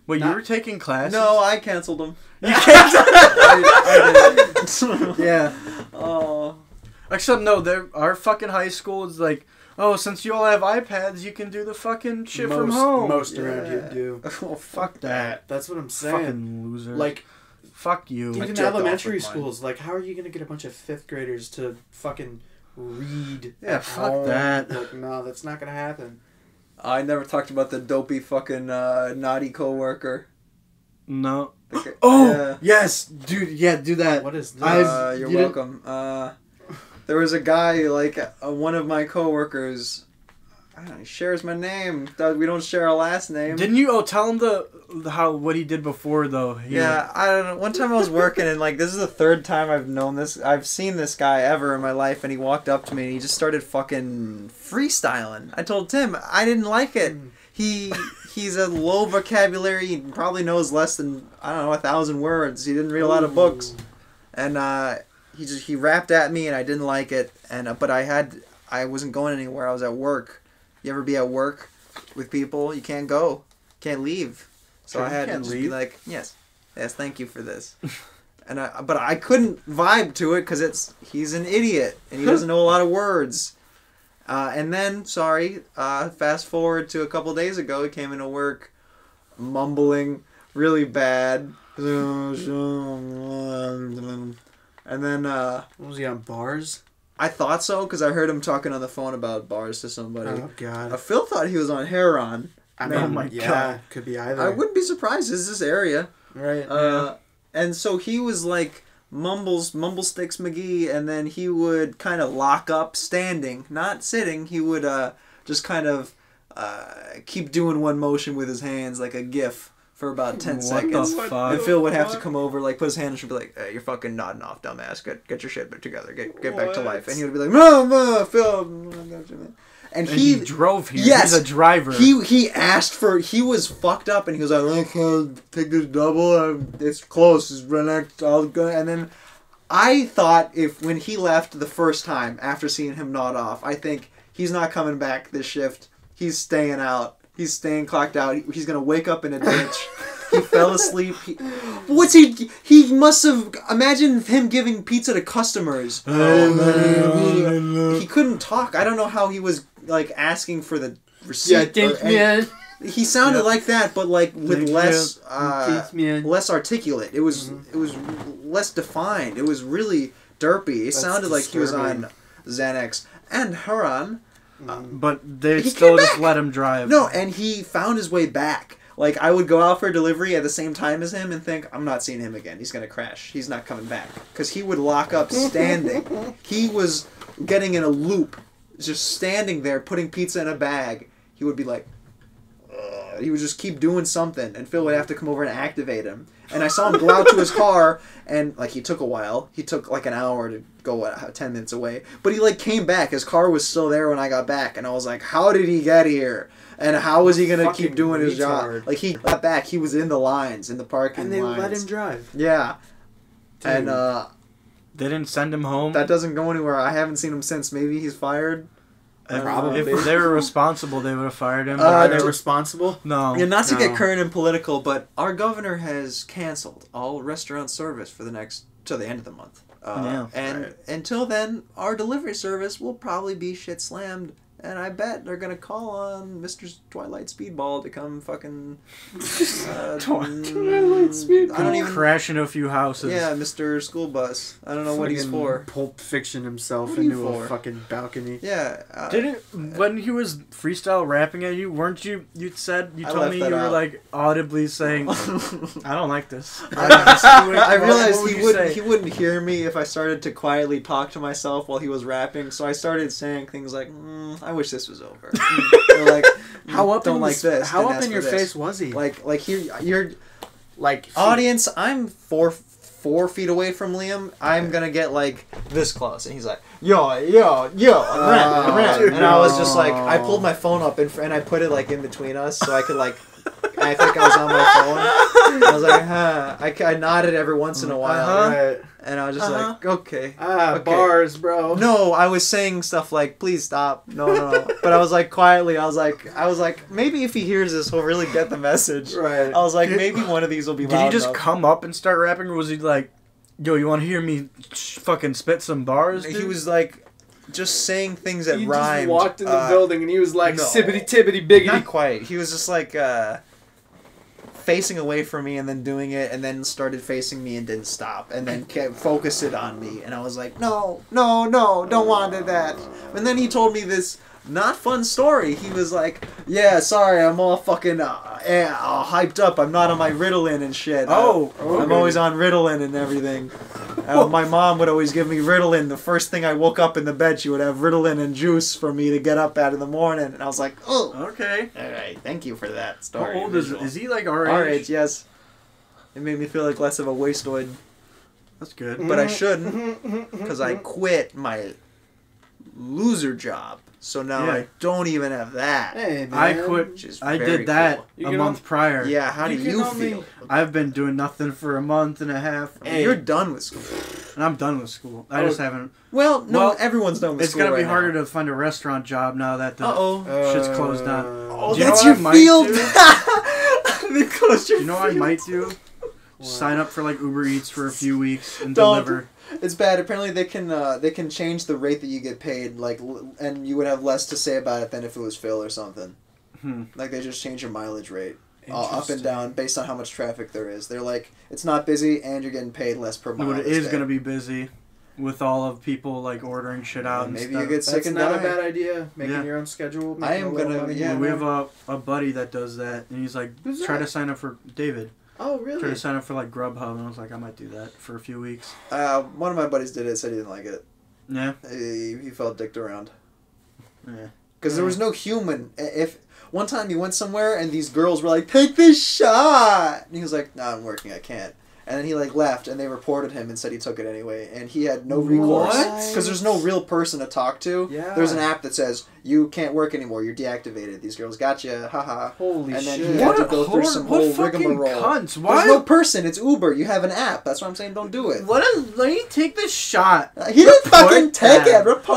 Speaker 1: Wait, you
Speaker 2: Not-
Speaker 1: were taking classes?
Speaker 3: No, I canceled him.
Speaker 1: You canceled.
Speaker 3: I did.
Speaker 1: Yeah.
Speaker 3: Oh.
Speaker 1: Except no, our fucking high school is like, oh, since you all have iPads, you can do the fucking shit from home.
Speaker 2: Most around here
Speaker 3: Yeah.
Speaker 2: do.
Speaker 3: Oh,
Speaker 1: Fuck that.
Speaker 2: That's what I'm saying.
Speaker 1: Fucking loser.
Speaker 2: Like,
Speaker 1: fuck you.
Speaker 2: even
Speaker 3: jerked off
Speaker 2: elementary
Speaker 3: with mine.
Speaker 2: schools, like, how are you going to get a bunch of 5th graders to fucking read
Speaker 1: Yeah,
Speaker 2: at
Speaker 1: fuck
Speaker 2: home?
Speaker 1: that.
Speaker 2: Like, no, that's not going to happen.
Speaker 3: I never talked about the dopey fucking naughty coworker.
Speaker 1: No.
Speaker 3: Okay.
Speaker 1: Oh,
Speaker 3: Yeah.
Speaker 1: yes, dude. Yeah, do that.
Speaker 2: What is this?
Speaker 3: You're
Speaker 1: you didn't-
Speaker 3: welcome. There was a guy, like, one of my coworkers. I don't know, he shares my name. We don't share our last name.
Speaker 1: Didn't you? Oh, tell him what he did before though.
Speaker 3: Yeah, I don't know. One time I was working, and like this is the third time I've seen this guy ever in my life, and he walked up to me and he just started fucking freestyling. I told Tim I didn't like it. He's a low vocabulary. He probably knows less than 1,000 words. He didn't read a lot of books, and he rapped at me, and I didn't like it. And but I wasn't going anywhere. I was at work. You ever be at work with people? You can't go, can't leave. So
Speaker 1: Sure,
Speaker 3: I had
Speaker 1: you
Speaker 3: to
Speaker 1: can't
Speaker 3: just be
Speaker 1: leave.
Speaker 3: like, yes, thank you for this. But I couldn't vibe to it because he's an idiot and he doesn't know a lot of words. And then, fast forward to a couple days ago, he came into work mumbling, really bad. And then
Speaker 2: Was he on bars?
Speaker 3: I thought so because I heard him talking on the phone about bars to somebody.
Speaker 2: Oh God.
Speaker 3: Phil thought he was on Heron.
Speaker 2: I mean,
Speaker 1: Oh my God.
Speaker 2: Could be either.
Speaker 3: I wouldn't be surprised. It's this area.
Speaker 2: Right.
Speaker 3: And so he was like Mumblesticks McGee, and then he would kind of lock up standing, not sitting. He would just kind of keep doing one motion with his hands like a GIF for about 10 seconds.
Speaker 1: What the fuck?
Speaker 3: And Phil would have to come over, like put his hand and she'd be like, hey, "You're fucking nodding off, dumbass. Get your shit together. Get back to life." And he would be like, "No, Phil." And he
Speaker 1: drove here.
Speaker 3: Yes,
Speaker 1: He's a driver.
Speaker 3: He asked for. He was fucked up, and he was like, "Okay, take this double. It's close. It's right next. I'll go." And then I thought when he left the first time after seeing him nod off, I think he's not coming back this shift. He's staying out. He's staying clocked out. He's gonna wake up in a ditch. He fell asleep. What's he? He must have. Imagine him giving pizza to customers. He couldn't talk. I don't know how he was like asking for the receipt.
Speaker 2: Yeah, thanks, man.
Speaker 3: He sounded like that, but like with less
Speaker 2: Thanks, man.
Speaker 3: less articulate. It was less defined. It was really derpy. It sounded like he was on Xanax and Heron.
Speaker 1: But they
Speaker 3: He
Speaker 1: still
Speaker 3: came
Speaker 1: just
Speaker 3: back.
Speaker 1: let him drive.
Speaker 3: No, and he found his way back. Like, I would go out for delivery at the same time as him and think, I'm not seeing him again. He's going to crash. He's not coming back. Because he would lock up standing. He was getting in a loop, just standing there, putting pizza in a bag. He would be like, he would just keep doing something, and Phil would have to come over and activate him. And I saw him go out to his car, and, like, he took a while. He took, like, an hour to go 10 minutes away. But he, like, came back. His car was still there when I got back, and I was like, how did he get here? And how was he going to keep doing his job? Like, he got back. He was in the lines, in the parking lines.
Speaker 2: And they let him drive.
Speaker 3: Yeah.
Speaker 2: Dude.
Speaker 3: And,
Speaker 1: They didn't send him home.
Speaker 3: that doesn't go anywhere. I haven't seen him since. Maybe he's fired.
Speaker 2: Probably.
Speaker 1: If they were responsible, they would have fired him.
Speaker 2: Are
Speaker 1: But
Speaker 2: they responsible?
Speaker 1: no.
Speaker 3: Yeah, not to
Speaker 2: No.
Speaker 3: get current and political, but our governor has canceled all restaurant service for till the end of the month. And until then, our delivery service will probably be shit slammed. And I bet they're gonna call on Mr. Twilight Speedball to come fucking.
Speaker 2: Twilight Speedball.
Speaker 3: I don't even.
Speaker 1: Crash into a few houses.
Speaker 3: Yeah, Mr. School Bus. I don't know what he's
Speaker 2: Fucking
Speaker 3: for.
Speaker 2: Pulp Fiction himself
Speaker 3: What are you
Speaker 2: into a
Speaker 3: for?
Speaker 2: fucking balcony.
Speaker 3: Yeah.
Speaker 1: Didn't when he was freestyle rapping at you? Weren't you? You told
Speaker 3: left
Speaker 1: me
Speaker 3: that
Speaker 1: you were
Speaker 3: out.
Speaker 1: like audibly saying, "I don't like this."
Speaker 3: I realized
Speaker 1: What would
Speaker 3: he
Speaker 1: you
Speaker 3: wouldn't
Speaker 1: say?
Speaker 3: he wouldn't hear me if I started to quietly talk to myself while he was rapping. So I started saying things like, "I wish this was over." Or like,
Speaker 2: How up
Speaker 3: don't
Speaker 2: in
Speaker 3: like this?
Speaker 2: How
Speaker 3: didn't
Speaker 2: up
Speaker 3: ask
Speaker 2: in
Speaker 3: for
Speaker 2: your
Speaker 3: this."
Speaker 2: face was he?
Speaker 3: Like here, you're
Speaker 2: Like
Speaker 3: audience. I'm 4 feet away from Liam. I'm gonna get like this close, and he's like, "Yo, and I was just like, I pulled my phone up and I put it like in between us so I could like. I think I was on my phone. I was like, huh. I nodded every once in a while,
Speaker 2: Right.
Speaker 3: and I was just like, okay. Okay.
Speaker 2: Bars, bro.
Speaker 3: No, I was saying stuff like, please stop. No. But I was like, quietly, I was like, maybe if he hears this, he'll really get the message.
Speaker 2: Right.
Speaker 3: I was like, maybe one of these will be
Speaker 1: Did
Speaker 3: loud
Speaker 1: he just
Speaker 3: enough.
Speaker 1: come up and start rapping, or was he like, "Yo, you want to hear me fucking spit some bars"?
Speaker 3: He
Speaker 1: dude?
Speaker 3: was like, just saying things that
Speaker 2: He
Speaker 3: rhymed.
Speaker 2: just walked in the building and he was like,
Speaker 3: no.
Speaker 2: sippity tippity biggity.
Speaker 3: Not quite. He was just like, facing away from me and then doing it and then started facing me and didn't stop and then kept focused it on me, and I was like, no, don't want that. And then he told me this not fun story. He was like, yeah, sorry, I'm all fucking hyped up. I'm not on my Ritalin and shit. I'm always on Ritalin and everything. My mom would always give me Ritalin. The first thing I woke up in the bed, she would have Ritalin and juice for me to get up at in the morning. And I was like, oh.
Speaker 1: Okay.
Speaker 3: All right, thank you for that
Speaker 1: How
Speaker 3: story.
Speaker 1: old is he? Like our age?
Speaker 3: Our age, yes. It made me feel like less of a wasteoid.
Speaker 1: That's good.
Speaker 3: But I shouldn't, because I quit my loser job. So now
Speaker 1: Yeah.
Speaker 3: I don't even have that.
Speaker 2: Hey, man.
Speaker 1: I quit.
Speaker 3: Which is
Speaker 1: I
Speaker 3: very
Speaker 1: did that
Speaker 3: cool.
Speaker 2: You
Speaker 1: a
Speaker 2: can
Speaker 1: month prior.
Speaker 3: Yeah, how do
Speaker 2: You can
Speaker 3: you
Speaker 2: only-
Speaker 3: feel?
Speaker 1: I've been doing nothing for a month and a half,
Speaker 2: Hey.
Speaker 3: You're done with school.
Speaker 1: and I'm done with school. I just haven't.
Speaker 3: Well, no,
Speaker 1: Well,
Speaker 3: everyone's done with
Speaker 1: It's
Speaker 3: school
Speaker 1: gonna be
Speaker 3: right
Speaker 1: harder
Speaker 3: now.
Speaker 1: to find a restaurant job now that the
Speaker 3: Uh-oh.
Speaker 1: shit's closed down.
Speaker 3: Oh,
Speaker 1: Do you know
Speaker 3: that's
Speaker 1: what
Speaker 3: your
Speaker 1: I might
Speaker 3: field!
Speaker 1: do?
Speaker 3: They closed your
Speaker 1: You know what I
Speaker 3: field.
Speaker 1: might do? Sign up for like Uber Eats for a few weeks and
Speaker 3: Don't.
Speaker 1: deliver.
Speaker 3: It's bad. Apparently, they can change the rate that you get paid, like, and you would have less to say about it than if it was Phil or something. Like, they just change your mileage rate. up and down based on how much traffic there is. They're like, it's not busy and you're getting paid less per mile.
Speaker 1: But it is going to be busy with all of people like ordering shit out. And
Speaker 3: maybe
Speaker 1: stuff.
Speaker 3: you get sick and die.
Speaker 2: That's not a bad idea. Making your own schedule.
Speaker 3: I am gonna. Yeah,
Speaker 1: we have a buddy that does that, and he's like, try to sign up for David.
Speaker 2: Oh, really?
Speaker 1: Try to sign up for like Grubhub, and I was like, I might do that for a few weeks.
Speaker 3: One of my buddies did it. Said he didn't like it.
Speaker 1: Yeah.
Speaker 3: He felt dicked around.
Speaker 1: Yeah.
Speaker 3: Because there was no human. If one time he went somewhere and these girls were like, "Take this shot," and he was like, "No, I'm working. I can't." And then he like left, and they reported him and said he took it anyway, and he had no recourse because there's no real person to talk to.
Speaker 2: Yeah.
Speaker 3: There's an app that says you can't work anymore. You're deactivated. These girls got you. Haha.
Speaker 2: Holy
Speaker 3: and then
Speaker 2: shit!
Speaker 3: he had to go through some whole rigmarole.
Speaker 1: Cunts. Why?
Speaker 3: There's no person. It's Uber. You have an app. That's what I'm saying. Don't do it.
Speaker 1: Let me take this shot.
Speaker 3: He didn't fucking take it. Report.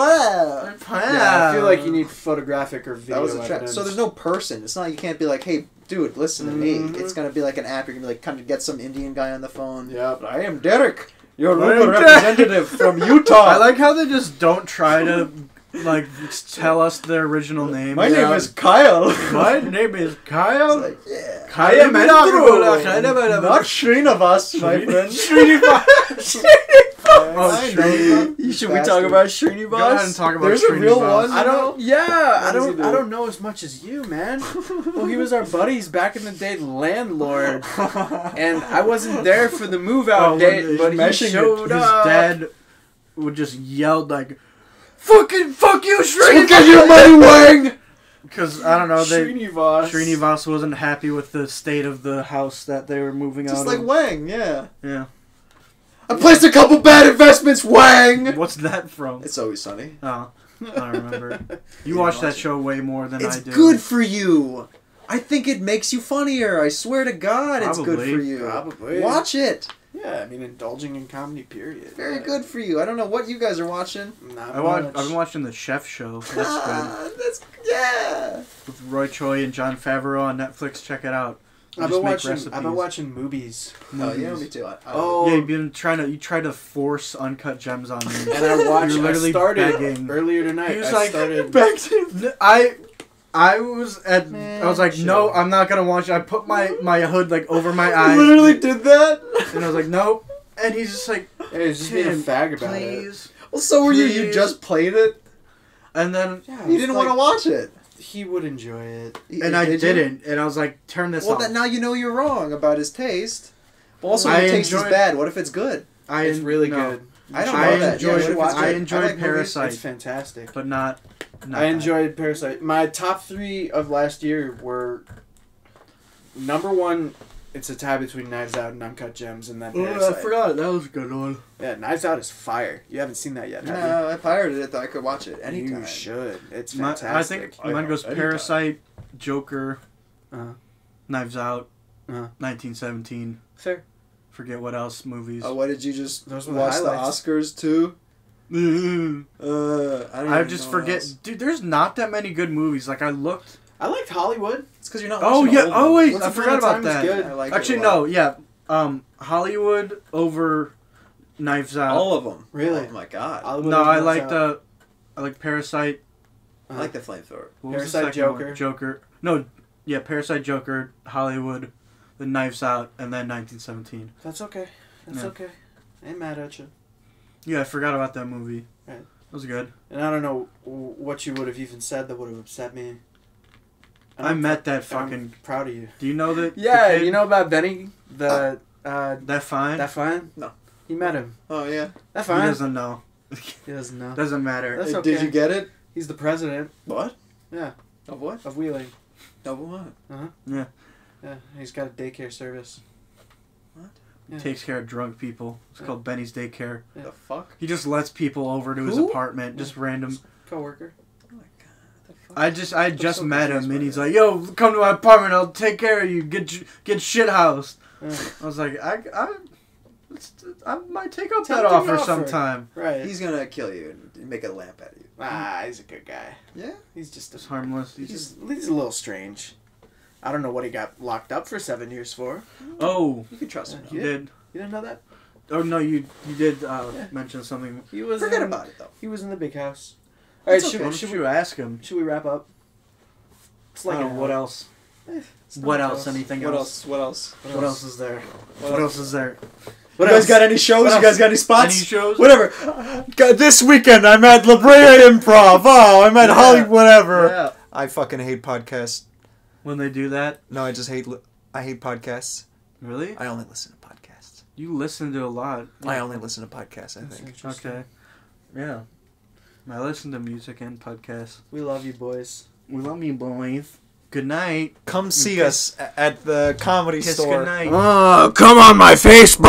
Speaker 2: Yeah, I feel like you need photographic or video.
Speaker 3: That was a trap.
Speaker 2: evidence.
Speaker 3: So there's no person. It's not. You can't be like, hey, dude, listen to me. It's gonna be like an app. You're gonna be like, kind of get some Indian guy on the phone.
Speaker 2: Yep.
Speaker 3: I am Derek, your
Speaker 1: I
Speaker 3: Uber
Speaker 1: am
Speaker 3: representative from Utah.
Speaker 1: I like how they just don't try to like tell us their original name.
Speaker 3: My name is Kyle.
Speaker 1: My name is Kyle.
Speaker 3: It's like, yeah.
Speaker 1: Kyle Menadru.
Speaker 3: Not Srinivas, my friend.
Speaker 1: Srinivas.
Speaker 3: I know.
Speaker 2: Should we talk about Srinivas?
Speaker 1: Go ahead and talk about
Speaker 3: There's a real
Speaker 1: Srinivas.
Speaker 3: one.
Speaker 2: I don't. Yeah, I
Speaker 3: does he
Speaker 2: don't.
Speaker 3: do?
Speaker 2: I don't know as much as you, man. Well, he was our buddies back in the day, landlord, and I wasn't there for the move out date, but he showed
Speaker 1: His
Speaker 2: up.
Speaker 1: dad would just yell like, fuck you, Srinivas!
Speaker 3: Get your money, Wang!
Speaker 1: Because, I don't know,
Speaker 2: Srinivas.
Speaker 1: wasn't happy with the state of the house that they were moving out
Speaker 3: Just like
Speaker 1: of.
Speaker 3: Wang, yeah.
Speaker 1: Yeah.
Speaker 3: I placed a couple bad investments, Wang!
Speaker 1: What's that from?
Speaker 3: It's Always Sunny.
Speaker 1: Oh, I don't remember. You
Speaker 3: Yeah,
Speaker 1: watch
Speaker 3: watch
Speaker 1: that
Speaker 3: it.
Speaker 1: show way more than
Speaker 3: It's
Speaker 1: I do.
Speaker 3: good for you. I think it makes you funnier. I swear to God, it's good
Speaker 1: Probably.
Speaker 3: for you.
Speaker 2: Probably.
Speaker 3: Watch it.
Speaker 2: Yeah, I mean, indulging in comedy, period.
Speaker 3: Very good for you. I don't know what you guys are watching.
Speaker 2: Not
Speaker 1: I've
Speaker 2: much.
Speaker 1: been watching The Chef Show. That's good.
Speaker 3: That's yeah.
Speaker 1: With Roy Choi and John Favreau on Netflix. Check it out. They
Speaker 2: I've
Speaker 1: just
Speaker 2: been
Speaker 1: make
Speaker 2: watching.
Speaker 1: recipes.
Speaker 2: I've been watching movies,
Speaker 3: Oh, yeah, me too.
Speaker 2: Oh.
Speaker 1: Yeah, you tried to force Uncut Gems on me.
Speaker 2: and I watched.
Speaker 1: You're
Speaker 2: I
Speaker 1: literally
Speaker 2: started
Speaker 1: begging.
Speaker 2: earlier tonight.
Speaker 1: He was
Speaker 2: I
Speaker 1: like,
Speaker 2: started.
Speaker 1: I was like, no, I'm not gonna watch it. I put my hood like over my
Speaker 3: I
Speaker 1: eyes.
Speaker 3: literally did that.
Speaker 1: And I was like, nope. And he's just like,
Speaker 2: Hey, he's just being a
Speaker 1: Tim,
Speaker 2: fag about it.
Speaker 1: please.
Speaker 3: Well, so were you. You
Speaker 1: Please.
Speaker 3: just played it.
Speaker 1: And then,
Speaker 2: Yeah,
Speaker 3: You didn't want to watch it.
Speaker 2: He would enjoy it.
Speaker 1: and I
Speaker 3: Did you?
Speaker 1: didn't. And I was like, turn this
Speaker 3: Well,
Speaker 1: off.
Speaker 3: then now you know you're wrong about his taste. But also,
Speaker 1: I
Speaker 3: your taste is
Speaker 1: enjoyed-
Speaker 3: bad. What if it's good?
Speaker 2: It's really good.
Speaker 3: I don't
Speaker 1: I
Speaker 3: know that.
Speaker 1: enjoyed-
Speaker 3: Yeah, what if it's
Speaker 1: I
Speaker 3: good?
Speaker 1: enjoyed
Speaker 3: like movies.
Speaker 1: Parasite.
Speaker 2: It's fantastic.
Speaker 1: But not
Speaker 2: I
Speaker 1: that.
Speaker 2: enjoyed Parasite. My top 3 of last year were number 1. It's a tie between Knives Out and Uncut Gems, and then Parasite.
Speaker 1: I forgot. That was a good one.
Speaker 2: Yeah, Knives Out is fire. You haven't seen that yet, have
Speaker 3: No, I pirated it. Though I could watch it
Speaker 2: you?
Speaker 3: anytime.
Speaker 2: You should. It's
Speaker 1: I
Speaker 2: fantastic.
Speaker 1: think mine goes
Speaker 3: anytime.
Speaker 1: Parasite, Joker,
Speaker 2: Uh-huh.
Speaker 1: Knives Out,
Speaker 2: Uh-huh.
Speaker 1: 1917.
Speaker 2: Fair.
Speaker 1: Forget what else movies.
Speaker 3: Oh, what did you just
Speaker 2: Those were the
Speaker 3: watch the
Speaker 2: highlights.
Speaker 3: Oscars too? I don't
Speaker 1: I
Speaker 3: even
Speaker 1: just
Speaker 3: know what
Speaker 1: forget,
Speaker 3: else.
Speaker 1: dude. There's not that many good movies. Like I looked.
Speaker 2: I liked Hollywood.
Speaker 3: It's because you're not.
Speaker 1: Oh
Speaker 3: watching
Speaker 1: yeah.
Speaker 3: old
Speaker 1: Oh
Speaker 3: movies.
Speaker 1: wait,
Speaker 2: Once
Speaker 1: I
Speaker 2: Upon
Speaker 1: forgot
Speaker 2: a
Speaker 1: about
Speaker 2: Time was
Speaker 1: that.
Speaker 2: good.
Speaker 3: I like it
Speaker 1: Actually,
Speaker 3: a lot.
Speaker 1: no. Yeah. Hollywood over Knives Out.
Speaker 3: All of them.
Speaker 2: Really?
Speaker 3: Oh my god.
Speaker 2: Hollywood
Speaker 1: No,
Speaker 2: was
Speaker 1: I
Speaker 2: Knives
Speaker 1: like
Speaker 2: Out.
Speaker 1: I like Parasite.
Speaker 3: I like the flamethrower.
Speaker 1: What was the
Speaker 2: Parasite,
Speaker 1: second one?
Speaker 2: Joker.
Speaker 1: Joker. No, yeah, Parasite, Joker, Hollywood, then Knives Out, and then 1917.
Speaker 2: That's okay. That's
Speaker 1: Yeah.
Speaker 2: okay. I ain't mad at you.
Speaker 1: Yeah, I forgot about that movie.
Speaker 2: Right.
Speaker 1: That was good.
Speaker 2: And I don't know what you would have even said that would have upset me.
Speaker 1: I met that
Speaker 2: I'm
Speaker 1: fucking.
Speaker 2: proud of you.
Speaker 1: Do you know that?
Speaker 2: Yeah,
Speaker 1: the kid?
Speaker 2: you know about Benny?
Speaker 1: That fine.
Speaker 2: That fine?
Speaker 3: No.
Speaker 2: You met him.
Speaker 3: Oh yeah.
Speaker 2: That
Speaker 1: He
Speaker 2: fine?
Speaker 1: doesn't know.
Speaker 2: He doesn't know.
Speaker 1: Doesn't matter.
Speaker 2: That's
Speaker 3: Did
Speaker 2: okay.
Speaker 3: you get it?
Speaker 2: He's the president
Speaker 3: What?
Speaker 2: Yeah.
Speaker 3: Of what?
Speaker 2: of Wheeling.
Speaker 3: Of what?
Speaker 1: Yeah.
Speaker 2: Yeah, he's got a daycare service. Yeah.
Speaker 1: Takes care of drunk people. It's
Speaker 2: Yeah.
Speaker 1: called Benny's Daycare.
Speaker 2: Yeah.
Speaker 3: The fuck?
Speaker 1: He just lets people over to his
Speaker 3: Who?
Speaker 1: apartment, just random.
Speaker 2: Coworker.
Speaker 3: Oh my god. The fuck?
Speaker 1: I just
Speaker 3: so
Speaker 1: met
Speaker 3: confused
Speaker 1: him,
Speaker 3: by
Speaker 1: and he's
Speaker 3: that.
Speaker 1: like, "Yo, come to my apartment. I'll take care of you. Get shit housed."
Speaker 2: Yeah.
Speaker 1: I was like, I might take up that
Speaker 2: Tempting
Speaker 1: offer
Speaker 2: offer.
Speaker 1: sometime.
Speaker 2: Right.
Speaker 3: He's gonna kill you and make a lamp out of you.
Speaker 2: He's a good guy.
Speaker 3: Yeah.
Speaker 2: He's just
Speaker 1: It's harmless.
Speaker 2: he's a little strange. I don't know what he got locked up for 7 years for.
Speaker 1: Oh,
Speaker 3: You can trust him.
Speaker 1: you
Speaker 2: Yeah.
Speaker 1: did.
Speaker 2: You didn't know that?
Speaker 1: Oh no, you did
Speaker 2: Yeah.
Speaker 1: mention something.
Speaker 2: He was
Speaker 3: Forget
Speaker 2: in,
Speaker 3: about it though.
Speaker 2: He was in the big house. All right,
Speaker 3: It's
Speaker 2: should,
Speaker 3: okay.
Speaker 1: Why
Speaker 2: should
Speaker 1: don't
Speaker 2: we
Speaker 1: you ask him?
Speaker 2: should we wrap up? It's like
Speaker 1: Oh,
Speaker 2: an
Speaker 1: what
Speaker 2: hour.
Speaker 1: else? What else? Anything
Speaker 2: What
Speaker 1: else?
Speaker 2: else? What else?
Speaker 1: What else is there? What else is there?
Speaker 3: You guys got any shows? You guys got any spots?
Speaker 1: Any shows?
Speaker 3: Whatever. This weekend I'm at La Brea Improv. Oh, I'm at Hollywood. Whatever.
Speaker 1: Yeah.
Speaker 3: I fucking hate podcasts.
Speaker 1: When they do that?
Speaker 3: No, I just hate. I hate podcasts.
Speaker 1: Really?
Speaker 3: I only listen to podcasts.
Speaker 1: You listen to a lot.
Speaker 3: I only listen to podcasts. I think.
Speaker 1: Okay. Yeah. I listen to music and podcasts.
Speaker 2: We love you, boys.
Speaker 1: We love you, boys. Good night.
Speaker 3: Come see us at the Comedy
Speaker 1: Kiss
Speaker 3: Store.
Speaker 1: good night.
Speaker 4: Come on my Facebook.